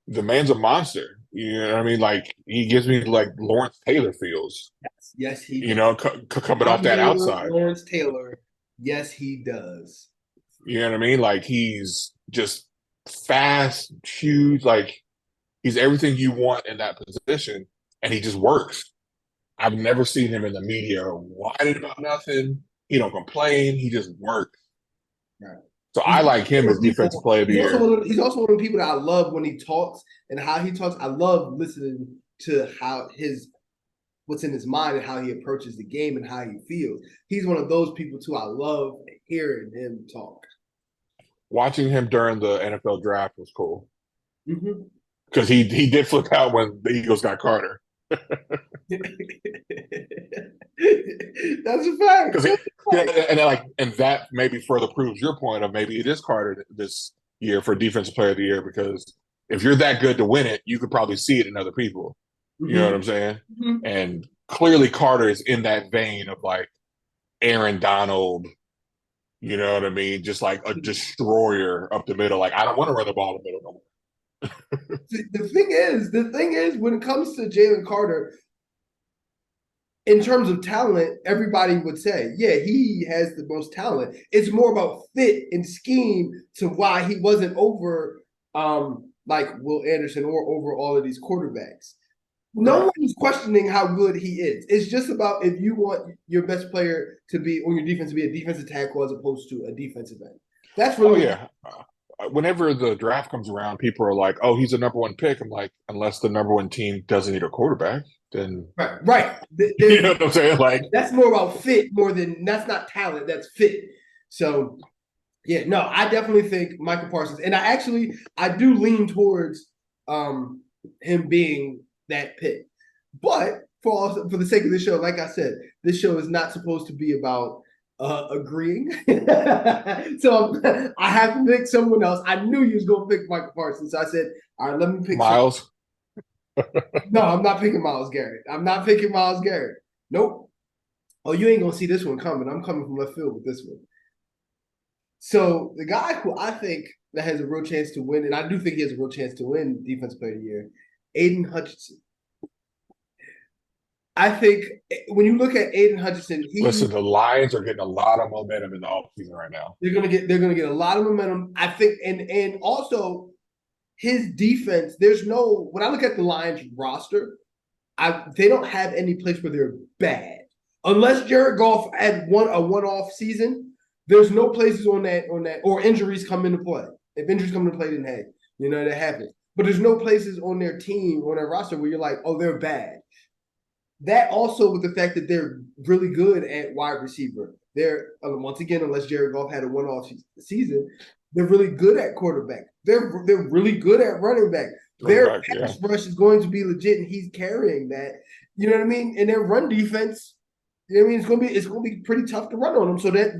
Speaker 2: the man's a monster. You know what I mean? Like he gives me like Lawrence Taylor feels.
Speaker 1: Yes, he
Speaker 2: You
Speaker 1: does.
Speaker 2: know, coming off that outside.
Speaker 1: Lawrence Taylor. Yes, he does.
Speaker 2: You know what I mean? Like he's just fast, huge. Like he's everything you want in that position, and he just works. I've never seen him in the media whining about nothing. He don't complain. He just works.
Speaker 1: Right.
Speaker 2: So
Speaker 1: He's
Speaker 2: I like him
Speaker 1: one
Speaker 2: as
Speaker 1: of those
Speaker 2: defensive
Speaker 1: people.
Speaker 2: player of the year.
Speaker 1: He's also one of the people that I love when he talks and how he talks. I love listening to how his what's in his mind and how he approaches the game and how he feels. He's one of those people too. I love hearing him talk.
Speaker 2: Watching him during the NFL draft was cool
Speaker 1: Mm-hmm.
Speaker 2: because he did flip out when the Eagles got Carter.
Speaker 1: That's a fact.
Speaker 2: Because and that maybe further proves your point of maybe it is Carter this year for defensive player of the year because if you're that good to win it, you could probably see it in other people. You know what I'm saying?
Speaker 1: Mm-hmm.
Speaker 2: And clearly Carter is in that vein of like Aaron Donald. You know what I mean? Just like a destroyer up the middle. Like I don't want to run the ball in the middle no more.
Speaker 1: The thing is, when it comes to Jalen Carter, in terms of talent, everybody would say, yeah, he has the most talent. It's more about fit and scheme to why he wasn't over like Will Anderson or over all of these quarterbacks. No one's questioning how good he is. It's just about if you want your best player to be on your defense to be a defensive tackle as opposed to a defensive end. That's
Speaker 2: Oh
Speaker 1: really
Speaker 2: yeah. Whenever the draft comes around, people are like, "Oh, he's a number one pick." I'm like, unless the number one team doesn't need a quarterback, then
Speaker 1: right. Right.
Speaker 2: you know what I'm saying? Like,
Speaker 1: That's more about fit more than that's not talent. That's fit. So yeah, no, I definitely think Michael Parsons, and I do lean towards him being that pick. But for the sake of this show, like I said, this show is not supposed to be about agreeing. So I have to pick someone else. I knew you was gonna pick Michael Parsons, so I said, all right, let me pick someone.
Speaker 2: Miles.
Speaker 1: No, I'm not picking Myles Garrett. I'm not picking Myles Garrett. Nope. Oh, you ain't gonna see this one coming. I'm coming from left field with this one. So the guy who I think that has a real chance to win, and I do think he has a real chance to win Defensive Player of the Year, Aiden Hutchinson. I think when you look at Aiden Hutchinson,
Speaker 2: Listen, the Lions are getting a lot of momentum in the offseason right now.
Speaker 1: they're gonna get a lot of momentum. I think, and also his defense. There's no when I look at the Lions roster, they don't have any place where they're bad. Unless Jared Goff had a one-off season, there's no places on that or injuries come into play. If injuries come into play, then hey, that happens. But there's no places on their team, on their roster where you're like, oh, they're bad. That also with the fact that they're really good at wide receiver. They're once again, unless Jared Goff had a one-off season, they're really good at quarterback. They're really good at running back. Their pass rush is going to be legit, and he's carrying that. You know what I mean? And their run defense, you know what I mean? It's gonna be pretty tough to run on them. So that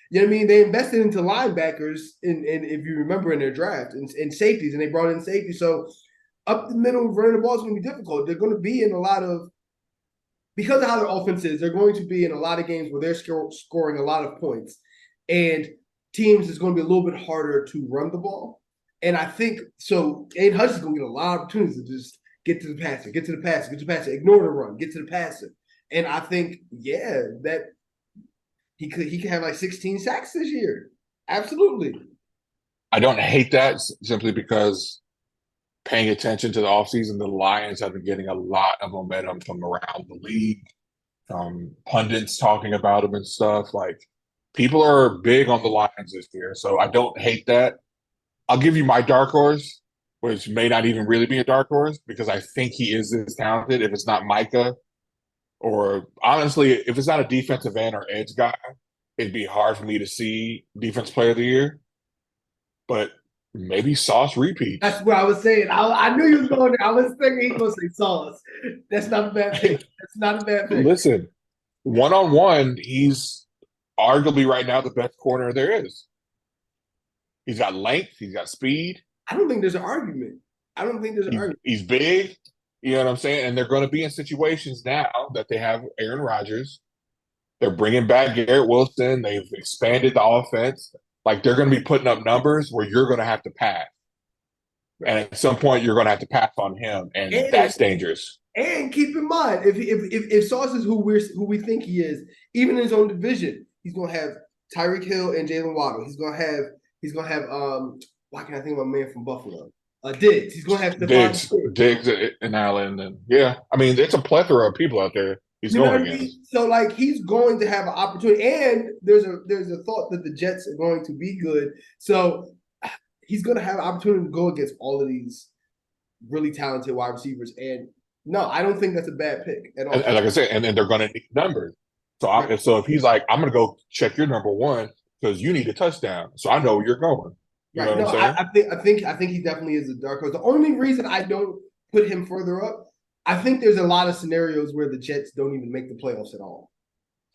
Speaker 1: you know what I mean? They invested into linebackers in if you remember in their draft and safeties, and they brought in safety. So up the middle, running the ball is gonna be difficult. They're gonna be in a lot of because of how their offense is, they're going to be in a lot of games where they're scoring a lot of points. And teams is going to be a little bit harder to run the ball. And I think so. Aiden Hutch is going to get a lot of opportunities to just get to the passer, ignore the run, get to the passer. And I think, yeah, that he could have like 16 sacks this year. Absolutely.
Speaker 2: I don't hate that simply because paying attention to the offseason, the Lions have been getting a lot of momentum from around the league, from pundits talking about them and stuff. Like people are big on the Lions this year, so I don't hate that. I'll give you my dark horse, which may not even really be a dark horse because I think he is this talented. If it's not Micah, or honestly, if it's not a defensive end or edge guy, it'd be hard for me to see defense player of the year. But maybe Sauce repeats.
Speaker 1: That's what I was saying. I knew you was going there. I was thinking he was going to say Sauce. That's not a bad pick. That's not a bad pick.
Speaker 2: Listen, one-on-one, he's arguably right now the best corner there is. He's got length. He's got speed.
Speaker 1: I don't think there's an argument. I don't think there's an argument.
Speaker 2: He's big. You know what I'm saying? And they're going to be in situations now that they have Aaron Rodgers. They're bringing back Garrett Wilson. They've expanded the offense. Like they're going to be putting up numbers where you're going to have to pass. And at some point, you're going to have to pass on him, and
Speaker 1: And
Speaker 2: that's dangerous.
Speaker 1: and keep in mind, if Sauce is who we think he is, even in his own division, he's gonna have Tyreek Hill and Jalen Waddle. He's gonna have why can't I think of a man from Buffalo? Diggs. He's gonna have Stephon
Speaker 2: Diggs, and Allen, and yeah, I mean, it's a plethora of people out there he's
Speaker 1: You know what
Speaker 2: going
Speaker 1: I mean?
Speaker 2: against.
Speaker 1: So like he's going to have an opportunity, and there's a thought that the Jets are going to be good. So he's going to have an opportunity to go against all of these really talented wide receivers. And no, I don't think that's a bad pick at all.
Speaker 2: And like I said, and then they're going to need numbers. So if he's like, I'm going to go check your number one because you need a touchdown, so I know where you're going. You
Speaker 1: Right.
Speaker 2: know
Speaker 1: No,
Speaker 2: what I'm saying?
Speaker 1: I think he definitely is a dark horse. The only reason I don't put him further up, I think there's a lot of scenarios where the Jets don't even make the playoffs at all.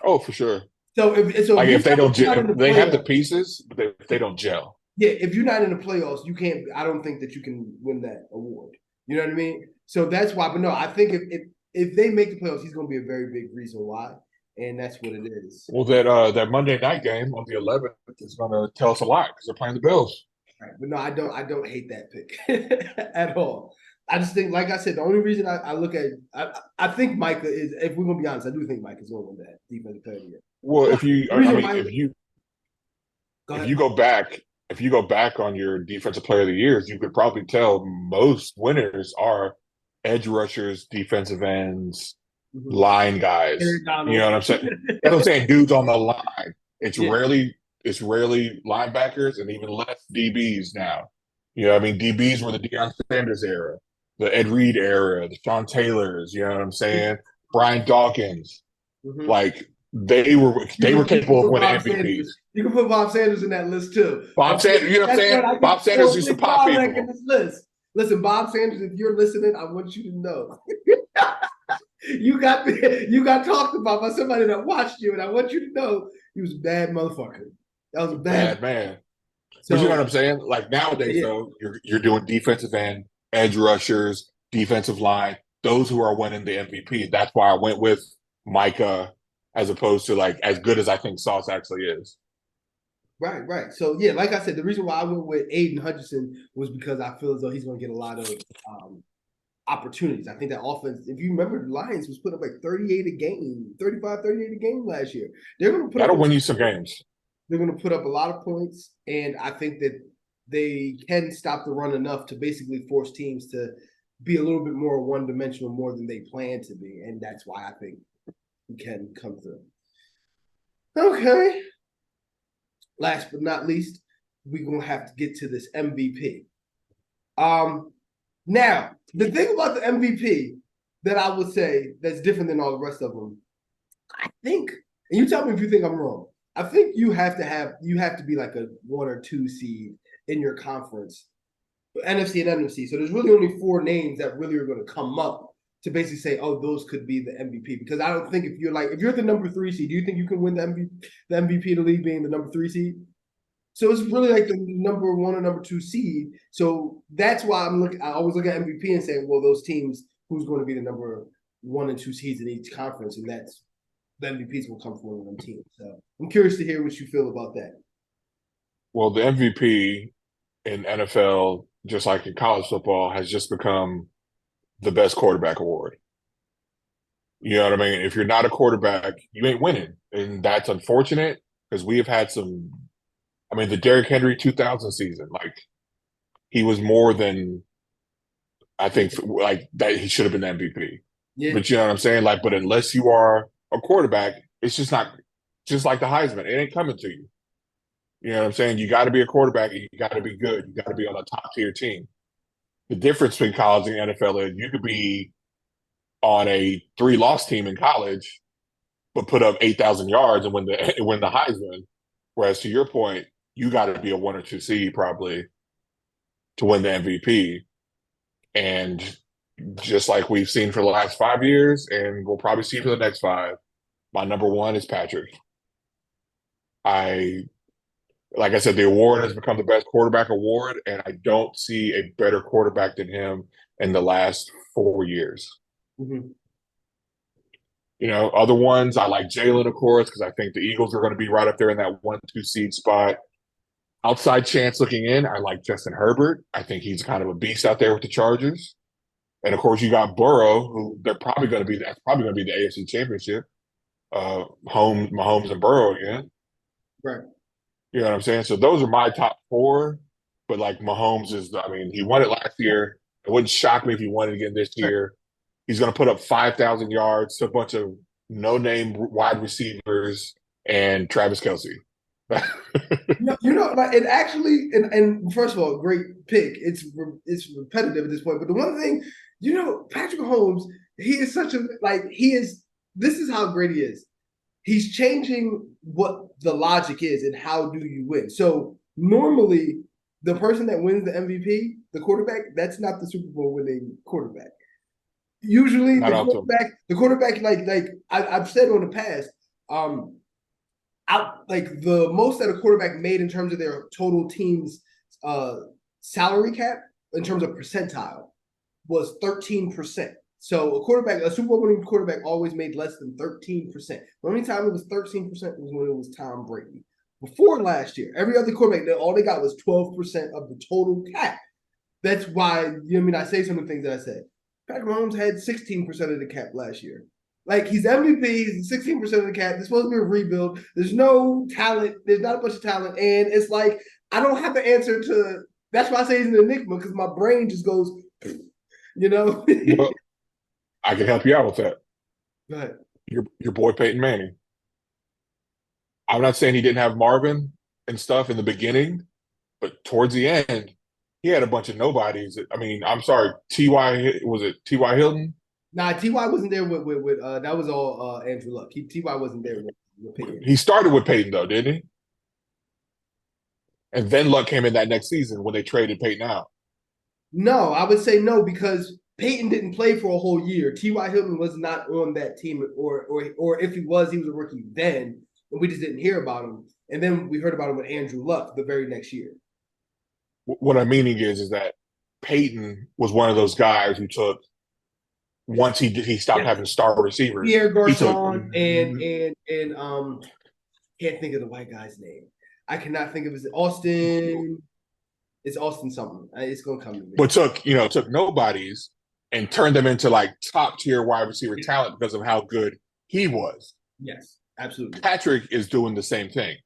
Speaker 2: Oh, for sure.
Speaker 1: If
Speaker 2: If they don't,
Speaker 1: not in the
Speaker 2: they have the
Speaker 1: playoffs,
Speaker 2: pieces, but if they don't gel.
Speaker 1: yeah, if you're not in the playoffs, you can't. I don't think that you can win that award. You know what I mean? So that's why. But no, I think if they make the playoffs, he's going to be a very big reason why, and that's what it is.
Speaker 2: Well, that Monday night game on the 11th is going to tell us a lot because they're playing the Bills.
Speaker 1: Right. But no, I don't hate that pick at all. I just think, like I said, the only reason I look at I think Micah is, if we're gonna be honest, I do think Micah's going to win that defensive player of the year.
Speaker 2: Well,
Speaker 1: The
Speaker 2: if you, I
Speaker 1: reason
Speaker 2: mean,
Speaker 1: Micah, go
Speaker 2: if
Speaker 1: ahead.
Speaker 2: you go back, if you go back on your defensive player of the years, you could probably tell most winners are edge rushers, defensive ends, line guys.
Speaker 1: Aaron
Speaker 2: You know
Speaker 1: Donald.
Speaker 2: what I'm saying? That's what I'm saying. Dudes on the line. It's
Speaker 1: Yeah.
Speaker 2: rarely linebackers and even less DBs now. You know, what I mean, DBs were the Deion Sanders era, the Ed Reed era, the Sean Taylors. You know what I'm saying? Brian Dawkins.
Speaker 1: Mhm.
Speaker 2: Like they were
Speaker 1: You can
Speaker 2: capable of
Speaker 1: put
Speaker 2: winning
Speaker 1: Bob
Speaker 2: MVPs.
Speaker 1: Sanders. You can put Bob Sanders in that list too.
Speaker 2: Bob Sanders, you know what I'm
Speaker 1: That's
Speaker 2: saying?
Speaker 1: what I
Speaker 2: Bob
Speaker 1: get
Speaker 2: Sanders
Speaker 1: for
Speaker 2: used to
Speaker 1: Big
Speaker 2: pop
Speaker 1: Bob back in
Speaker 2: people.
Speaker 1: this list. Listen, Bob Sanders, if you're listening, I want you to know. You got talked about by somebody that watched you, and I want you to know he was a bad motherfucker. That was a bad.
Speaker 2: Bad man.
Speaker 1: So
Speaker 2: But you know what I'm saying? Like nowadays,
Speaker 1: yeah,
Speaker 2: though, you're doing defensive end, edge rushers, defensive line, those who are winning the MVP. That's why I went with Micah as opposed to like as good as I think Sauce actually is.
Speaker 1: right. So yeah, like I said, the reason why I went with Aiden Hutchinson was because I feel as though he's going to get a lot of opportunities. I think that offense, if you remember, the Lions was putting up like 38 a game, 35, 38 a game last year. They're going to put
Speaker 2: That'll
Speaker 1: up
Speaker 2: win you some games.
Speaker 1: They're going to put up a lot of points, and I think that they can stop the run enough to basically force teams to be a little bit more one-dimensional more than they plan to be, and that's why I think he can come through. Okay. Last but not least, we're going to have to get to this MVP. Now, the thing about the MVP that I would say that's different than all the rest of them, I think, and you tell me if you think I'm wrong, I think you have to be like a 1 or 2 seed in your conference, NFC and NFC. So there's really only 4 names that really are going to come up to basically say, oh, those could be the MVP. Because I don't think if you're the number 3 seed, do you think you can win the MVP of the league being the number 3 seed? So it's really like the number 1 or number 2 seed. So that's why I always look at MVP and say, well, those teams, who's going to be the number 1 and 2 seeds in each conference, and that's the MVPs will come from one of them teams. So I'm curious to hear what you feel about that.
Speaker 2: Well, the MVP in NFL, just like in college football, has just become the best quarterback award. You know what I mean? If you're not a quarterback, you ain't winning. And that's unfortunate because we have had some. I mean, the Derrick Henry 2000 season, like he was more than I think like that he should have been the MVP.
Speaker 1: Yeah.
Speaker 2: But you know what I'm saying? Like, but unless you are a quarterback, it's just not just like the Heisman. It ain't coming to you. You know what I'm saying? You got to be a quarterback and you got to be good. You got to be on a top tier team. The difference between college and NFL is you could be on a 3-loss team in college, but put up 8,000 yards and win the Heisman. Whereas to your point, you got to be a 1 or 2 seed probably to win the MVP. And just like we've seen for the last 5 years, and we'll probably see for the next 5, my number 1 is Patrick. I Like I said, the award has become the best quarterback award, and I don't see a better quarterback than him in the last 4 years.
Speaker 1: Mhm.
Speaker 2: Other ones I like Jalen, of course, because I think the Eagles are going to be right up there in that 1-2 seed spot. Outside chance looking in, I like Justin Herbert. I think he's kind of a beast out there with the Chargers. And of course, you got Burrow, who they're probably going to be. That's probably going to be the AFC Championship. Mahomes and Burrow again.
Speaker 1: Right.
Speaker 2: You know what I'm saying? So those are my top four. But like Mahomes is, I mean, he won it last year. It wouldn't shock me if he won it again this
Speaker 1: Right.
Speaker 2: year. He's going to put up 5,000 yards, a bunch of no-name wide receivers, and Travis Kelce.
Speaker 1: Like, and actually, and first of all, great pick. It's repetitive at this point, but the one thing, Patrick Mahomes, he is such a he is. This is how great he is. He's changing what the logic is and how do you win. So normally, the person that wins the MVP, the quarterback, that's not the Super Bowl winning quarterback. Usually, the quarterback, I've said on the past, like the most that a quarterback made in terms of their total team's salary cap in terms of percentile was 13%. So a Super Bowl winning quarterback always made less than 13%. The only time it was 13% was when it was Tom Brady. Before last year, every other quarterback, all they got was 12% of the total cap. That's why, I say some of the things that I said. Patrick Mahomes had 16% of the cap last year. Like, he's MVP, he's 16% of the cap. There's supposed to be a rebuild. There's no talent. There's not a bunch of talent. And it's like, I don't have the answer to – that's why I say he's an enigma, because my brain just goes, Well,
Speaker 2: I can help you out with that.
Speaker 1: Go ahead.
Speaker 2: Your boy Peyton Manning. I'm not saying he didn't have Marvin and stuff in the beginning, but towards the end, he had a bunch of nobodies. I mean, I'm sorry, was it T.Y. Hilton?
Speaker 1: Nah, T.Y. wasn't there with that was all Andrew Luck. T.Y. wasn't there with Peyton.
Speaker 2: He started with Peyton though, didn't he? And then Luck came in that next season when they traded Peyton out.
Speaker 1: No, I would say no, because Peyton didn't play for a whole year. T.Y. Hilton was not on that team, or if he was a rookie then, and we just didn't hear about him. And then we heard about him with Andrew Luck the very next year.
Speaker 2: What I'm meaning is that Peyton was one of those guys who took once he stopped having star receivers.
Speaker 1: Pierre Garcon and can't think of the white guy's name. I cannot think of his Austin. It's Austin something. It's gonna come to me.
Speaker 2: But took nobodies and turned them into like top tier wide receiver talent because of how good he was.
Speaker 1: Yes, absolutely.
Speaker 2: Patrick is doing the same thing.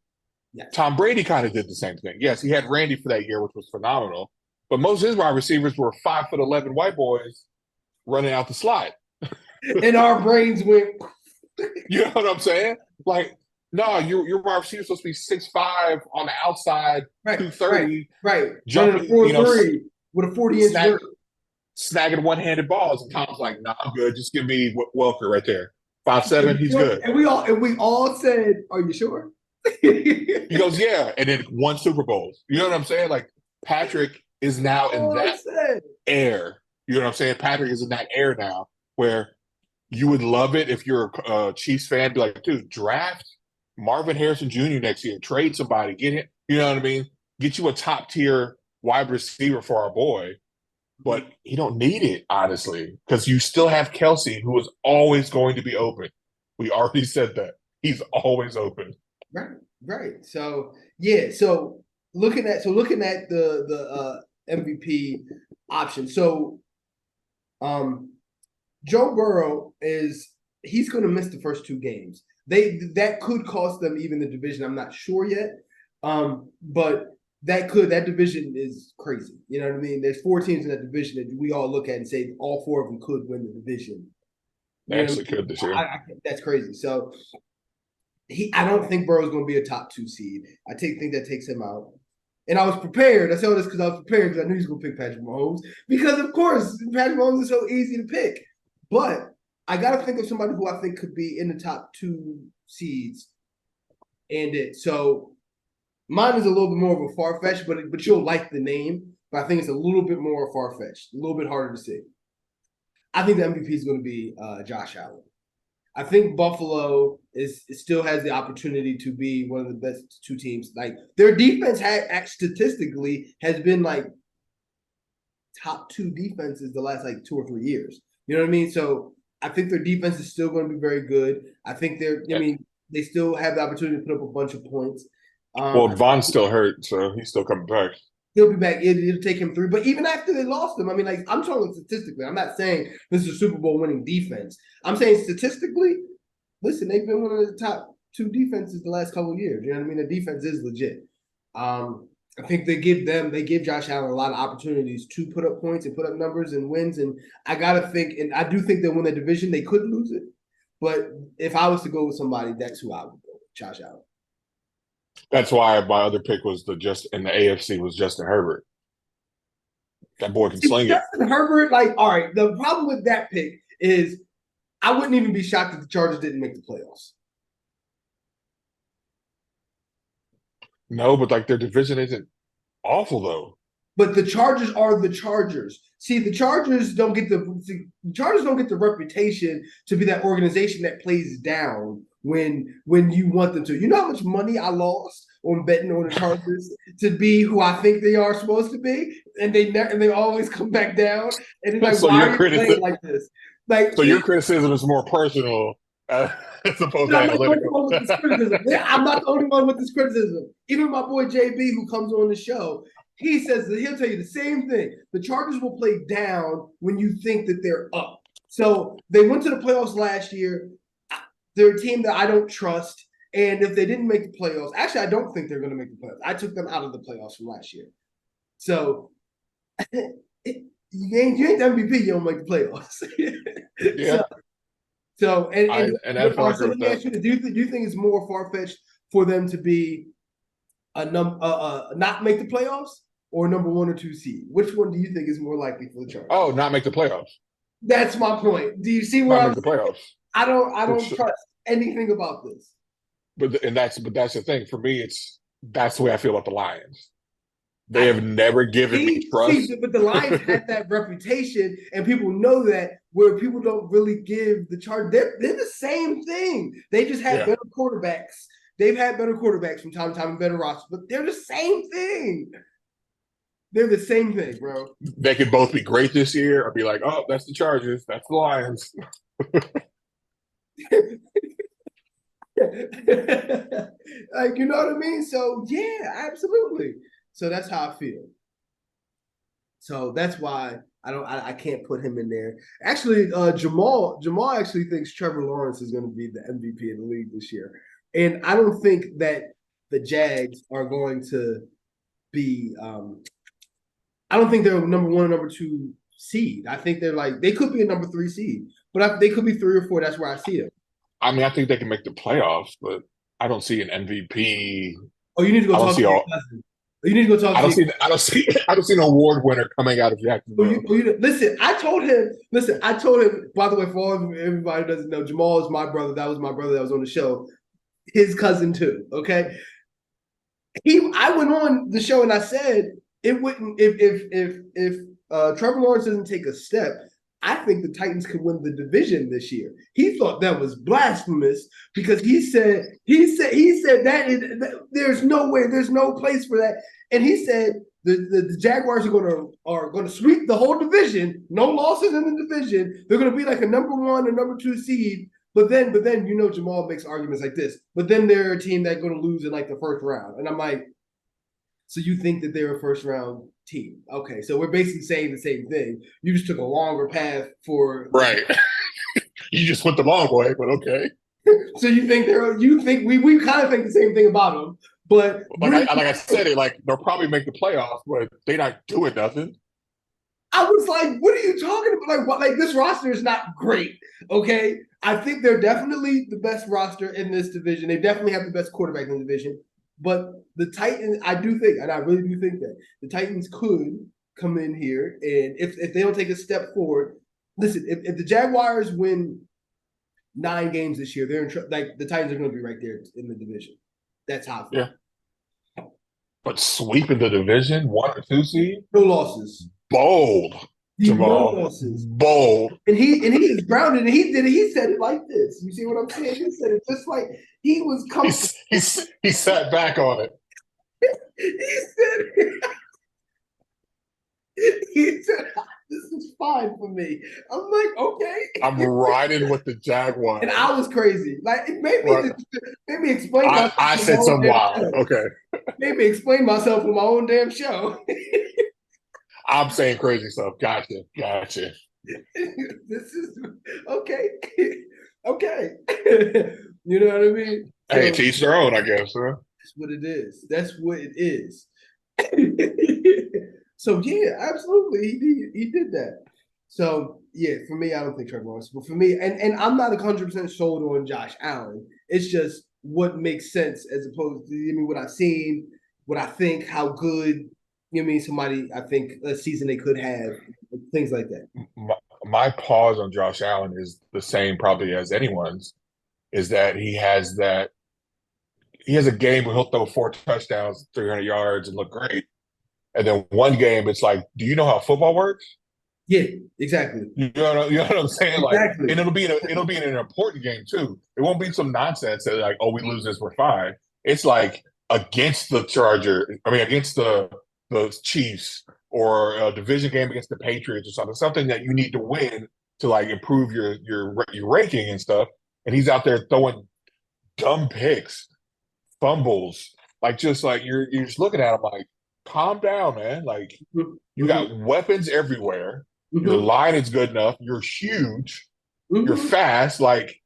Speaker 1: Yes.
Speaker 2: Tom Brady kind of did the same thing. Yes, he had Randy for that year, which was phenomenal. But most of his wide receivers were 5'11" white boys running out the slot.
Speaker 1: And our brains went.
Speaker 2: You know what I'm saying? Like, no, your wide receiver supposed to be 6'5" on the outside,
Speaker 1: right,
Speaker 2: 230,
Speaker 1: right.
Speaker 2: jumping,
Speaker 1: 4-3 with a 40-inch
Speaker 2: snagging one-handed balls. And Tom's like, "No, I'm good. Just give me Welker right there, 5'7". He's good."
Speaker 1: And we all said, "Are you sure?"
Speaker 2: He goes, "Yeah," and then won Super Bowls. You know what I'm saying? Like, Patrick is now in that air. You know what I'm saying? Patrick is in that air now where you would love it if you're a Chiefs fan. Be like, dude, draft Marvin Harrison Jr. next year. Trade somebody. Get him. You know what I mean? Get you a top tier wide receiver for our boy. But you don't need it, honestly, because you still have Kelce, who is always going to be open. We already said that. He's always open.
Speaker 1: Right. So yeah. So looking at the MVP option. So Joe Burrow he's going to miss the first two games. That could cost them even the division. I'm not sure yet. But that division is crazy. You know what I mean? There's 4 teams in that division that we all look at and say all 4 of them could win the division.
Speaker 2: They actually could this year.
Speaker 1: That's crazy. So I don't think Burrow's going to be a top 2 seed. I think that takes him out. And I was prepared. I said all this because I was prepared because I knew he was going to pick Patrick Mahomes. Because, of course, Patrick Mahomes is so easy to pick. But I got to think of somebody who I think could be in the top 2 seeds. So mine is a little bit more of a far-fetched, but you'll like the name. But I think it's a little bit more far-fetched, a little bit harder to see. I think the MVP is going to be Josh Allen. I think Buffalo still has the opportunity to be one of the best two teams. Like their defense statistically has been like top two defenses the last like 2 or 3 years. You know what I mean? So I think their defense is still going to be very good. I think they still have the opportunity to put up a bunch of points.
Speaker 2: Well, Von's still hurt, so he's still coming back.
Speaker 1: He'll be back. It'll take him through. But even after they lost him, I mean, like I'm talking statistically. I'm not saying this is a Super Bowl winning defense. I'm saying statistically, listen, they've been one of the top two defenses the last couple of years. You know what I mean? The defense is legit. I think they give Josh Allen a lot of opportunities to put up points and put up numbers and wins. And I gotta think, and I do think they'll win the division. They could lose it, but if I was to go with somebody, that's who I would go with, Josh Allen.
Speaker 2: That's why my other pick was in the AFC was Justin Herbert. That boy can sling it.
Speaker 1: Justin Herbert, like, all right. The problem with that pick is I wouldn't even be shocked if the Chargers didn't make the playoffs.
Speaker 2: No, but like their division isn't awful though.
Speaker 1: But the Chargers are the Chargers. See, the Chargers don't get the reputation to be that organization that plays down when you want them to. You know how much money I lost on betting on the Chargers to be who I think they are supposed to be, and they always come back down. And it's like,
Speaker 2: so
Speaker 1: why are you playing like this? Like,
Speaker 2: so your criticism is more personal. As opposed to analytical.
Speaker 1: I'm not the only one with this criticism. Even my boy JB, who comes on the show, he says that he'll tell you the same thing. The Chargers will play down when you think that they're up. So they went to the playoffs last year. They're a team that I don't trust. And if they didn't make the playoffs, actually, I don't think they're going to make the playoffs. I took them out of the playoffs from last year. So you ain't the MVP, you don't make the playoffs.
Speaker 2: Yeah.
Speaker 1: So let me ask you, do you think it's more far-fetched for them to be not make the playoffs or number 1 or 2 seed? Which one do you think is more likely for the Chargers?
Speaker 2: Oh, not make the playoffs.
Speaker 1: That's my point. Do you see where
Speaker 2: I'm? Make the playoffs.
Speaker 1: I don't trust anything about this.
Speaker 2: But that's the thing for me. That's the way I feel about the Lions. They have never given me trust.
Speaker 1: But the Lions had that reputation, and people know that, where people don't really give the Chargers. They're the same thing. They just had better quarterbacks. They've had better quarterbacks from time to time and better rosters, but they're the same thing. They're the same thing, bro.
Speaker 2: They could both be great this year or be like, oh, that's the Chargers. That's the Lions.
Speaker 1: Like, you know what I mean? So, yeah, absolutely. So that's how I feel. So that's why I can't put him in there. Actually, Jamal actually thinks Trevor Lawrence is going to be the MVP of the league this year. And I don't think that the Jags are going to be I don't think they're number 1 or number 2 seed. I think they could be a number 3 seed, but they could be 3 or 4. That's where I see them.
Speaker 2: I mean, I think they can make the playoffs, but I don't see an MVP.
Speaker 1: Oh, you need to go talk to your cousin. You need to go talk. I
Speaker 2: don't see an award winner coming out of Jacksonville.
Speaker 1: Listen, I told him. By the way, for everybody who doesn't know, Jamal is my brother. That was my brother that was on the show. His cousin too. Okay. I went on the show and I said it wouldn't if Trevor Lawrence doesn't take a step. I think the Titans could win the division this year. He thought that was blasphemous because he said that there's no way, there's no place for that. And he said the Jaguars are gonna sweep the whole division, no losses in the division. They're gonna be like a number 1 or number 2 seed. But then Jamal makes arguments like this. But then they're a team that's gonna lose in like the first round. And I'm like, so you think that they're a first round team? Okay, so we're basically saying the same thing. You just took a longer path for
Speaker 2: right. You just went the long way, but okay.
Speaker 1: So you think we kind of think the same thing about them, but
Speaker 2: like I said, they'll probably make the playoffs, but they're not doing nothing.
Speaker 1: I was like, what are you talking about? Like this roster is not great. Okay, I think they're definitely the best roster in this division. They definitely have the best quarterback in the division. But the Titans, I do think, and I really do think that the Titans could come in here, and if they don't take a step forward, listen, if the Jaguars win 9 games this year, they're the Titans are going to be right there in the division. That's how I feel.
Speaker 2: Yeah. But sweeping the division, 1 or 2 seed?
Speaker 1: No losses.
Speaker 2: Bold.
Speaker 1: The
Speaker 2: Jamal.
Speaker 1: losses.
Speaker 2: Bold.
Speaker 1: And he is grounded, and he said it like this. You see what I'm saying? He said it just like he was comfortable.
Speaker 2: He sat back on it.
Speaker 1: He said he said this is fine for me. I'm like, okay.
Speaker 2: I'm riding with the Jaguars.
Speaker 1: And I was crazy. Like it made me
Speaker 2: Right.
Speaker 1: made me explain myself.
Speaker 2: I
Speaker 1: on
Speaker 2: said
Speaker 1: my own
Speaker 2: some
Speaker 1: damn
Speaker 2: wild.
Speaker 1: show.
Speaker 2: Okay.
Speaker 1: Made me explain myself on my own damn show.
Speaker 2: I'm saying crazy stuff. Gotcha.
Speaker 1: This is okay. Okay. You know what I mean?
Speaker 2: Hey,
Speaker 1: So,
Speaker 2: to each their own, I guess. Huh?
Speaker 1: that's what it is. That's what it is. So yeah, absolutely, he did that. So yeah, for me, I don't think Trevor Lawrence. But for me, and I'm not 100% sold on Josh Allen. It's just what makes sense as opposed to what I've seen, what I think, how good somebody I think a season they could have, things like that.
Speaker 2: My pause on Josh Allen is the same probably as anyone's. Is that he has a game where he'll throw 4 touchdowns, 300 yards, and look great. And then one game, it's like, do you know how football works?
Speaker 1: Yeah, exactly.
Speaker 2: You know what I'm saying? Like,
Speaker 1: Exactly.
Speaker 2: and it'll be an important game too. It won't be some nonsense that like, oh, we lose this, we're fine. It's like against the against the Chiefs or a division game against the Patriots or something that you need to win to like improve your ranking and stuff. And he's out there throwing dumb picks, fumbles, like just like you're just looking at him like, calm down, man. Like you got weapons everywhere. Your line is good enough. You're huge. You're fast. Like,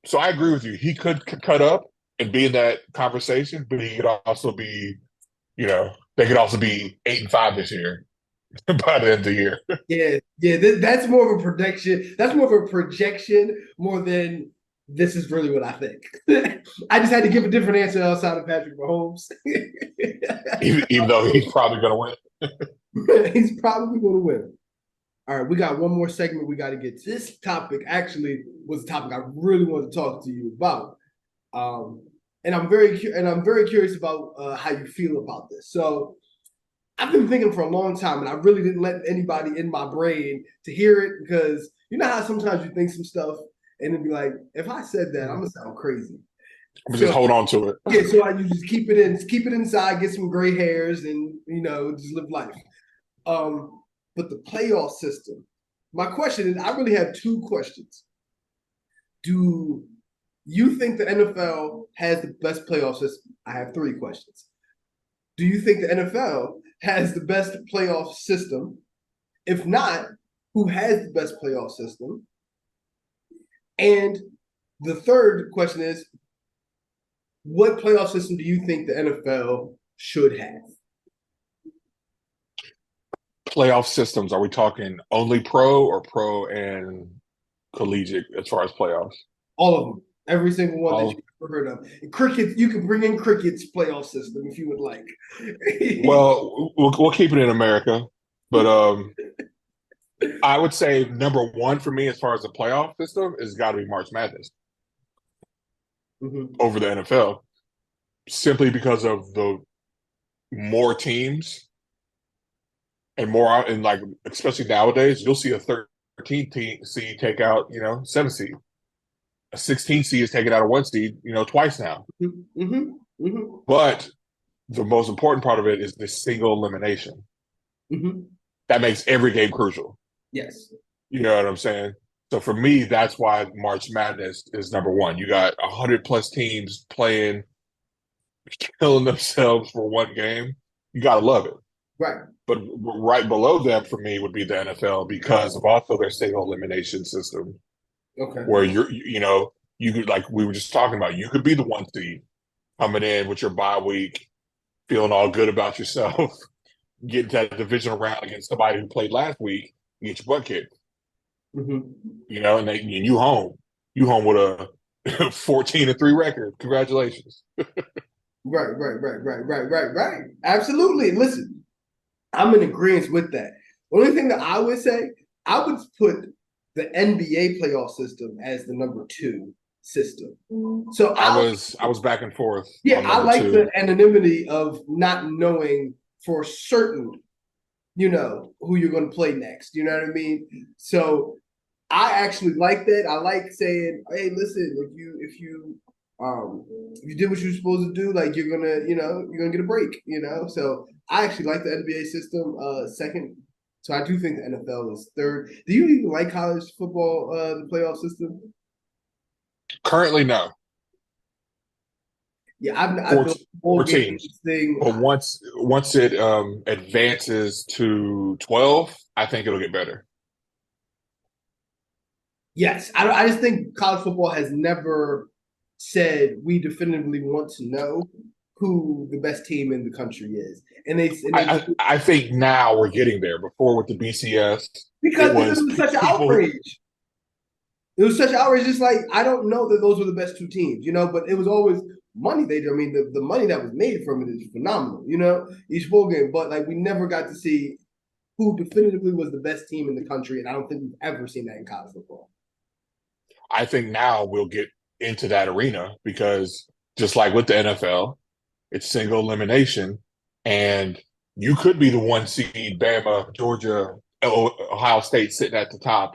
Speaker 2: so I agree with you. He could cut up and be in that conversation, but he could also be, they could also be 8-5 this year by the end of the year.
Speaker 1: Yeah. That's more of a prediction. That's more of a projection more than this is really what I think. I just had to give a different answer outside of Patrick Mahomes.
Speaker 2: even though he's probably going to win.
Speaker 1: He's probably going to win. All right, we got one more segment we got to get to. This topic actually was a topic I really wanted to talk to you about. And I'm very curious about how you feel about this. So I've been thinking for a long time, and I really didn't let anybody in my brain to hear it because you know how sometimes you think some stuff and it'd be like, if I said that, I'm gonna sound crazy.
Speaker 2: Just hold on to it.
Speaker 1: Yeah, so you just keep it inside, get some gray hairs, and just live life. But the playoff system. My question is, I really have 2 questions. Do you think the NFL has the best playoff system? I have 3 questions. Do you think the NFL has the best playoff system? If not, who has the best playoff system? And the third question is, what playoff system do you think the NFL should have?
Speaker 2: Playoff systems, are we talking only pro or pro and collegiate as far as playoffs?
Speaker 1: All of them. Every single one that you've ever heard of. Cricket, you can bring in cricket's playoff system if you would like.
Speaker 2: Well, we'll keep it in America. But I would say number 1 for me as far as the playoff system is got to be March Madness over the NFL. Simply because of the more teams and more out, and like especially nowadays, you'll see a 13 seed take out 7 seed. A 16 seed is taken out of 1 seed twice now. But the most important part of it is the single elimination. That makes every game crucial.
Speaker 1: Yes.
Speaker 2: You know what I'm saying? So for me, that's why March Madness is number 1. You got 100+ teams playing, killing themselves for 1 game. You got to love it.
Speaker 1: Right.
Speaker 2: But right below them for me would be the NFL because of also their single elimination system.
Speaker 1: Okay.
Speaker 2: Where you could, like we were just talking about, you could be the 1 seed coming in with your bye week, feeling all good about yourself, getting to that divisional round against somebody who played last week, and get your butt kicked. And you home with a 14-3 record. Congratulations.
Speaker 1: Right. Absolutely. Listen, I'm in agreement with that. The only thing that I would say, I would put the NBA playoff system as the number 2 system. So
Speaker 2: I was back and forth.
Speaker 1: Yeah, I like the anonymity of not knowing for certain who you're going to play next. You know what I mean? So I actually like that. I like saying, hey, listen, if you did what you're supposed to do, like you're gonna get a break. So I actually like the NBA system. Second, so I do think the NFL is third. Do you even like college football, the playoff system?
Speaker 2: Currently, no.
Speaker 1: Yeah, I've
Speaker 2: Four,
Speaker 1: the
Speaker 2: four
Speaker 1: bowl
Speaker 2: teams.
Speaker 1: games thing.
Speaker 2: But once it advances to 12, I think it'll get better.
Speaker 1: Yes, I just think college football has never said we definitively want to know who the best team in the country is,
Speaker 2: I think now we're getting there. Before with the BCS, it
Speaker 1: because it
Speaker 2: was
Speaker 1: was such an
Speaker 2: people.
Speaker 1: outrage. It was such an outrage. Just like I don't know that those were the best two teams, but it was always money. I mean, the money that was made from it is phenomenal. Each bowl game, but like we never got to see who definitively was the best team in the country, and I don't think we've ever seen that in college football.
Speaker 2: I think now we'll get into that arena because just like with the NFL, it's single elimination, and you could be the one seed, Bama, Georgia, Ohio State sitting at the top,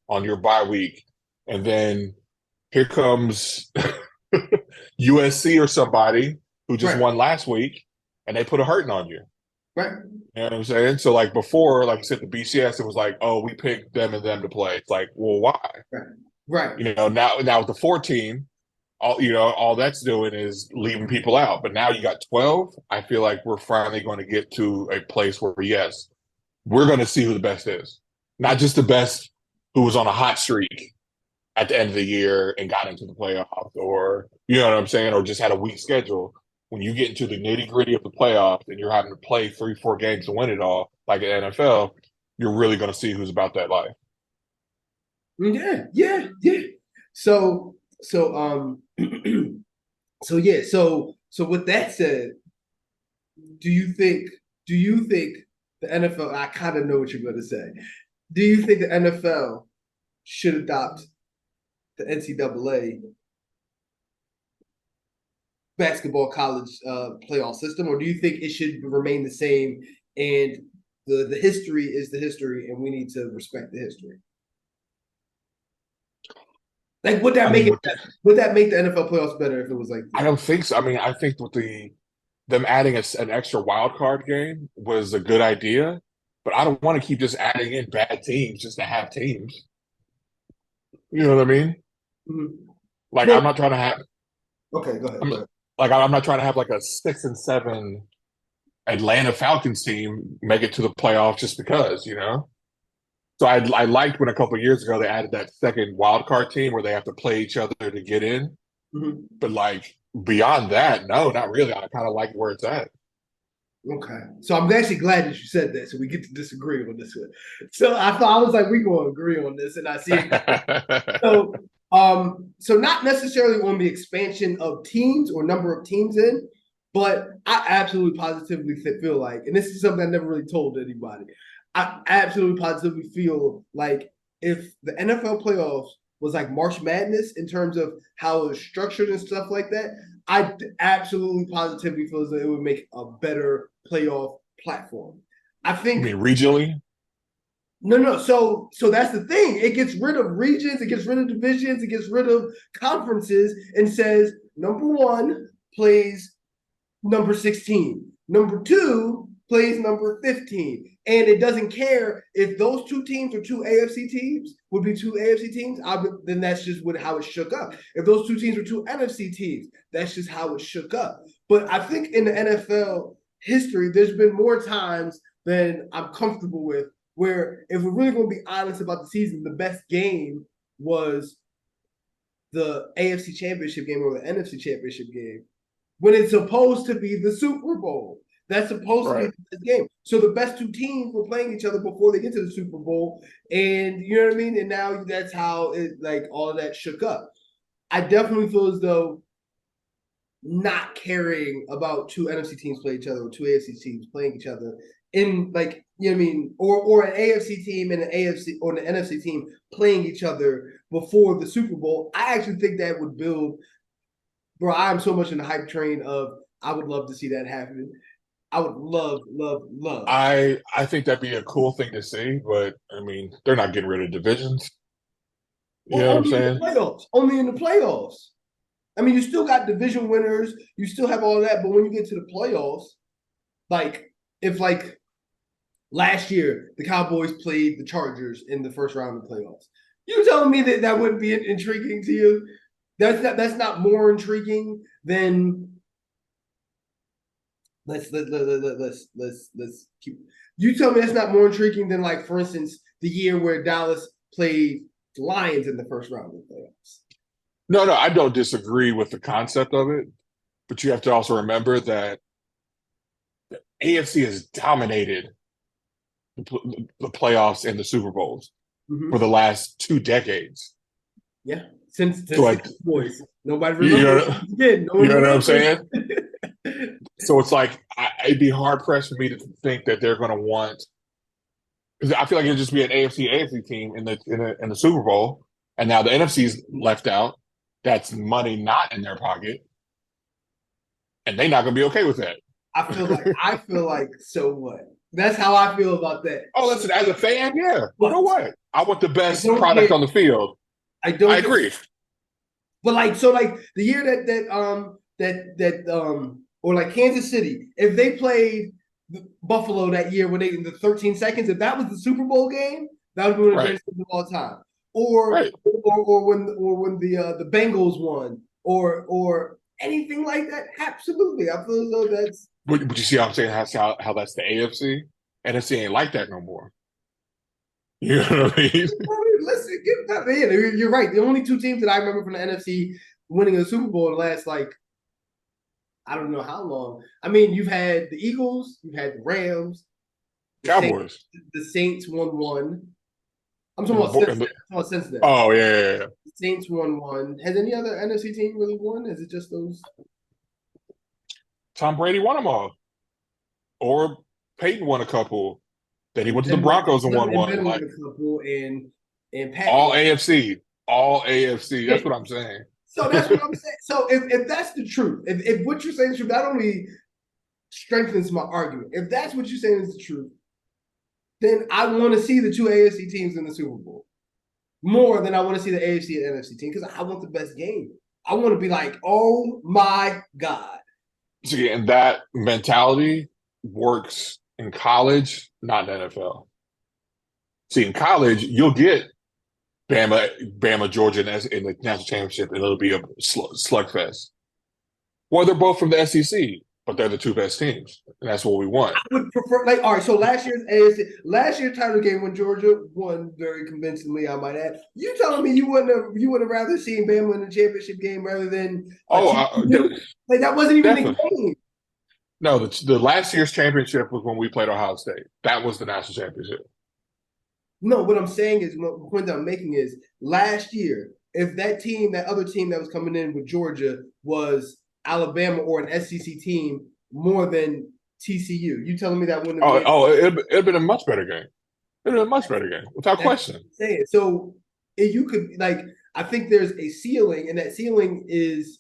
Speaker 2: on your bye week, and then here comes USC or somebody who just
Speaker 1: Right,
Speaker 2: won last week, and they put a hurting on you.
Speaker 1: right,
Speaker 2: You know what I'm saying? So like before, like I said, the BCS, it was like, oh, we picked them and them to play. It's like, well, why?
Speaker 1: right, right.
Speaker 2: Now with the 14, all that's doing is leaving people out. But now you got 12. I feel like we're finally going to get to a place where yes, we're going to see who the best is, not just the best who was on a hot streak at the end of the year and got into the playoffs, or you know what I'm saying, or just had a weak schedule. When you get into the nitty gritty of the playoffs and you're having to play 3, 4 games to win it all, like in NFL, you're really going to see who's about that life.
Speaker 1: Yeah, yeah, yeah. So so yeah, so with that said, do you think do you think the NFL? I kind of know what you're going to say. Do you think the NFL should adopt the NCAA basketball college playoff system, or do you think it should remain the same and the history is the history, and we need to respect the history? Like, would that
Speaker 2: I
Speaker 1: make
Speaker 2: mean,
Speaker 1: it? Would that make the NFL playoffs better if it was like
Speaker 2: I
Speaker 1: this?
Speaker 2: don't think so. I mean, I think with them adding an extra wild card game was a good idea, but I don't want to keep just adding in bad teams just to have teams. You know what I mean?
Speaker 1: Mm-hmm.
Speaker 2: Like
Speaker 1: Well,
Speaker 2: I'm not trying to have
Speaker 1: okay, go ahead.
Speaker 2: I'm
Speaker 1: Go ahead.
Speaker 2: I'm not trying to have like a 6-7 Atlanta Falcons team make it to the playoffs just because. So I liked when a couple of years ago they added that second wild card team where they have to play each other to get in.
Speaker 1: Mm-hmm.
Speaker 2: But like beyond that, no, not really. I kind of like where it's at.
Speaker 1: Okay. So I'm actually glad that you said that, so we get to disagree on this one. So I thought I was like, we gonna agree on this, and I see it. So so not necessarily on the expansion of teams or number of teams in, but I absolutely positively feel like, and this is something I never really told anybody. I absolutely positively feel like if the NFL playoffs was like March Madness in terms of how it's structured and stuff like that, I absolutely positively feel as though it would make a better playoff platform. I
Speaker 2: You
Speaker 1: think
Speaker 2: mean regionally?
Speaker 1: no, no. So that's the thing. It gets rid of regions, it gets rid of divisions, it gets rid of conferences, and says number one plays number 16. Number two plays number 15. And it doesn't care if those two teams are two AFC teams, would be two AFC teams, then that's just how it shook up. If those two teams are two NFC teams, that's just how it shook up. But I think in the NFL history, there's been more times than I'm comfortable with where if we're really going to be honest about the season, the best game was the AFC Championship game or the NFC Championship game when it's supposed to be the Super Bowl. That's supposed to be
Speaker 2: Right.
Speaker 1: the game. So the best two teams were playing each other before they get to the Super Bowl, and you know what I mean. And now that's how it like all of that shook up. I definitely feel as though not caring about two NFC teams play each other or two AFC teams playing each other in like you know what I mean, or an AFC team and an AFC or an NFC team playing each other before the Super Bowl. I actually think that would build. Bro, I'm so much in the hype train of I would love to see that happen. I would love, love, love.
Speaker 2: I think that'd be a cool thing to see, but I mean, they're not getting rid of divisions. You
Speaker 1: Well,
Speaker 2: know what I'm
Speaker 1: only in the
Speaker 2: saying?
Speaker 1: playoffs. Only in the playoffs. I mean, you still got division winners. You still have all that, but when you get to the playoffs, like if like last year the Cowboys played the Chargers in the first round of the playoffs, you telling me that that wouldn't be intriguing to you? That's not more intriguing than let's keep. You tell me that's not more intriguing than, like, for instance, the year where Dallas played the Lions in the first round of the playoffs.
Speaker 2: No, no, I don't disagree with the concept of it, but you have to also remember that AFC has dominated the playoffs and the Super Bowls for
Speaker 1: Mm-hmm.
Speaker 2: the last 2 decades.
Speaker 1: Yeah, since
Speaker 2: So
Speaker 1: the
Speaker 2: like,
Speaker 1: Boys, nobody
Speaker 2: you
Speaker 1: remembers
Speaker 2: know,
Speaker 1: again. No
Speaker 2: you
Speaker 1: one
Speaker 2: know what I'm
Speaker 1: remembers.
Speaker 2: saying? So it's like it'd be hard pressed for me to think that they're going to want, because I feel like it'd just be an AFC team in the Super Bowl, and now the NFC's left out. That's money not in their pocket, and they're not going to be okay with that.
Speaker 1: I feel like so what? That's how I feel about that.
Speaker 2: Oh, listen, as a fan, yeah. You know
Speaker 1: But
Speaker 2: what? I want the
Speaker 1: I
Speaker 2: best
Speaker 1: don't
Speaker 2: product
Speaker 1: care.
Speaker 2: on the field.
Speaker 1: I
Speaker 2: I
Speaker 1: don't care.
Speaker 2: agree.
Speaker 1: But like, so like the year that or like Kansas City, if they played Buffalo that year when they in the 13 seconds, if that was the Super Bowl game, that would be one of the
Speaker 2: Right,
Speaker 1: greatest games of all time. Or
Speaker 2: right.
Speaker 1: or when the Bengals won, or anything like that. Absolutely, I feel as though that's
Speaker 2: But you see how I'm saying how that's the AFC? NFC ain't like that no more. You know what I mean?
Speaker 1: listen. Give that man. You're right. The only two teams that I remember from the NFC winning a Super Bowl in the last, like, I don't know how long. I mean, you've had the Eagles, you've had the Rams, the Saints.
Speaker 2: Cowboys.
Speaker 1: The Saints won one. I'm talking
Speaker 2: And the,
Speaker 1: about
Speaker 2: Bo-
Speaker 1: since
Speaker 2: and
Speaker 1: then.
Speaker 2: the,
Speaker 1: I'm talking about since then.
Speaker 2: oh yeah, yeah, yeah.
Speaker 1: The Saints won one. Has any other NFC team really won? Is it just those?
Speaker 2: Tom Brady won them all, or Peyton won a couple. Then he
Speaker 1: And
Speaker 2: went to the
Speaker 1: Ben won.
Speaker 2: Broncos and won
Speaker 1: And
Speaker 2: one.
Speaker 1: Ben won
Speaker 2: Like
Speaker 1: a couple, and Pat
Speaker 2: all
Speaker 1: won.
Speaker 2: AFC, all AFC.
Speaker 1: Yeah.
Speaker 2: That's what I'm saying.
Speaker 1: So that's what I'm saying. So if that's the truth, if what you're saying is true, not only strengthens my argument. If that's what you're saying is the truth, then I want to see the two AFC teams in the Super Bowl more than I want to see the AFC and NFC team, because I want the best game. I want to be like, oh my God.
Speaker 2: See, and that mentality works in college, not in NFL. See, in college, you'll get Bama, Georgia in the national championship, and it'll be a slugfest. Well, they're both from the SEC, but they're the two best teams, and that's what we want.
Speaker 1: I would prefer, like, all right, so last year's title game when Georgia won very convincingly, I might add. You telling me you would have rather seen Bama in the championship game rather than TCU? Like, that wasn't even the
Speaker 2: definitely.
Speaker 1: game.
Speaker 2: No, the last year's championship was when we played Ohio State. That was the national championship.
Speaker 1: No, what I'm saying is, the point that I'm making is, last year, if that other team that was coming in with Georgia was Alabama or an SEC team more than TCU, you telling me that wouldn't have been?
Speaker 2: It'd been a much better game. It'd been a much better game, without
Speaker 1: That's
Speaker 2: question.
Speaker 1: what I'm saying. So if you could, like, I think there's a ceiling, and that ceiling is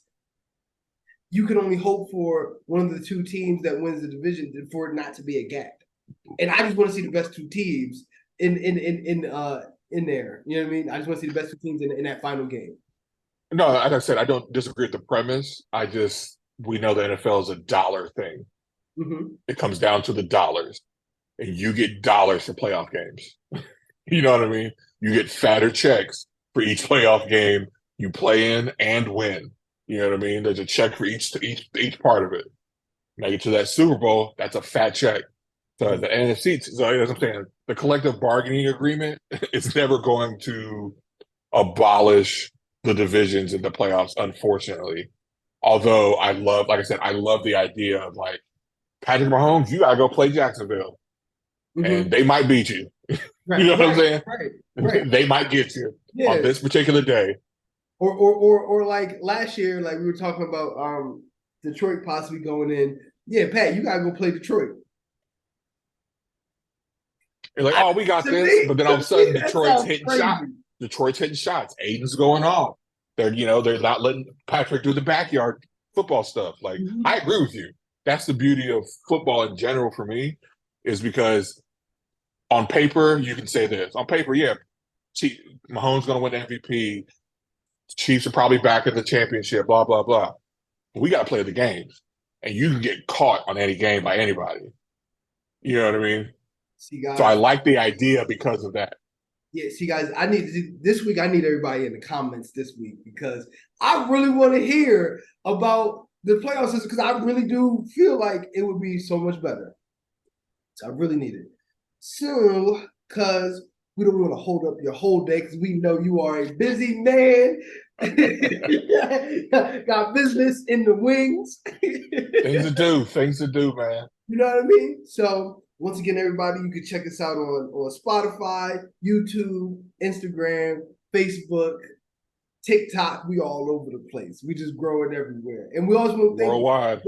Speaker 1: you can only hope for one of the two teams that wins the division for it not to be a gap. And I just want to see the best two teams in there. You know what I mean? I just want to see the best two teams in that final game.
Speaker 2: No, like I said, I don't disagree with the premise. We know the NFL is a dollar thing.
Speaker 1: Mm-hmm.
Speaker 2: It comes down to the dollars, and you get dollars for playoff games. You know what I mean? You get fatter checks for each playoff game you play in and win. You know what I mean? There's a check for each part of it. Now you get to that Super Bowl, that's a fat check. So the NFC, so as I'm saying, the collective bargaining agreement is never going to abolish the divisions in the playoffs, unfortunately. Although like I said, I love the idea of, like, Patrick Mahomes, you gotta go play Jacksonville,
Speaker 1: Mm-hmm.
Speaker 2: and they might beat you.
Speaker 1: Right,
Speaker 2: You know what I'm saying?
Speaker 1: Right.
Speaker 2: They might get you on this particular day.
Speaker 1: Or like last year, like we were talking about Detroit possibly going in. Yeah, Pat, you gotta go play Detroit.
Speaker 2: You're like, oh, we got this, but then all of a sudden Detroit's hitting shots. Detroit's hitting shots. Aiden's going off. They're not letting Patrick do the backyard football stuff. Like, I agree with you. that's the beauty of football in general for me, is because on paper you can say this. On paper, yeah, Mahomes going to win the MVP. Chiefs are probably back in the championship. Blah blah blah. We got to play the games, and you can get caught on any game by anybody. You know what I mean?
Speaker 1: See,
Speaker 2: So I
Speaker 1: guys.
Speaker 2: like the idea because of that.
Speaker 1: Yeah, see, guys, I need to do this week. I need everybody in the comments this week because I really want to hear about the playoff system because I really do feel like it would be so much better. So I really need it. So, because we don't want to hold up your whole day because we know you are a busy man. Got business in the wings.
Speaker 2: Things to do, man.
Speaker 1: You know what I mean? So once again, everybody, you can check us out on Spotify, YouTube, Instagram, Facebook, TikTok. We all over the place. We just growing everywhere. And we also want to thank you
Speaker 2: Worldwide.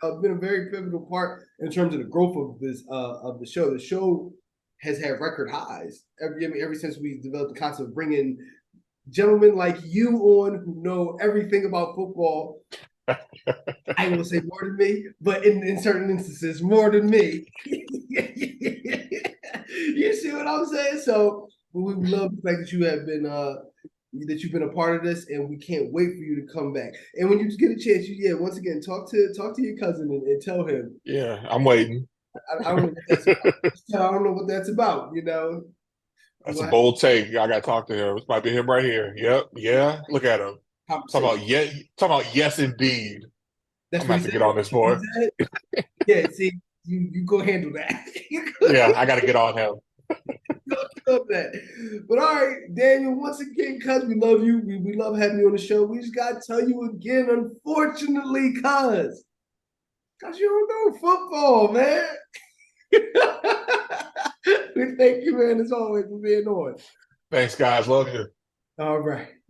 Speaker 1: for been a very pivotal part in terms of the growth of this of the show. The show has had record highs ever since we developed the concept of bringing gentlemen like you on who know everything about football. I will say more than me, but in certain instances, more than me. You see what I'm saying? So we love the fact that you have been that you've been a part of this, and we can't wait for you to come back. And when you get a chance, once again talk to your cousin and tell him.
Speaker 2: Yeah, I'm waiting.
Speaker 1: I don't know what that's about. I don't know what that's about. You know,
Speaker 2: That's a bold take. I got to talk to him. This might be him right here. Yep. Yeah. Look at him. Talking about yes, indeed.
Speaker 1: That's
Speaker 2: I'm
Speaker 1: what
Speaker 2: about to get on this boy.
Speaker 1: Yeah, see, you go handle that.
Speaker 2: Yeah, I got to get on him.
Speaker 1: Love that. But all right, Daniel, once again, cuz we love you. We love having you on the show. We just gotta tell you again, unfortunately, cuz you don't know football, man. We thank you, man, as always, for being on.
Speaker 2: Thanks, guys. Love you.
Speaker 1: All right.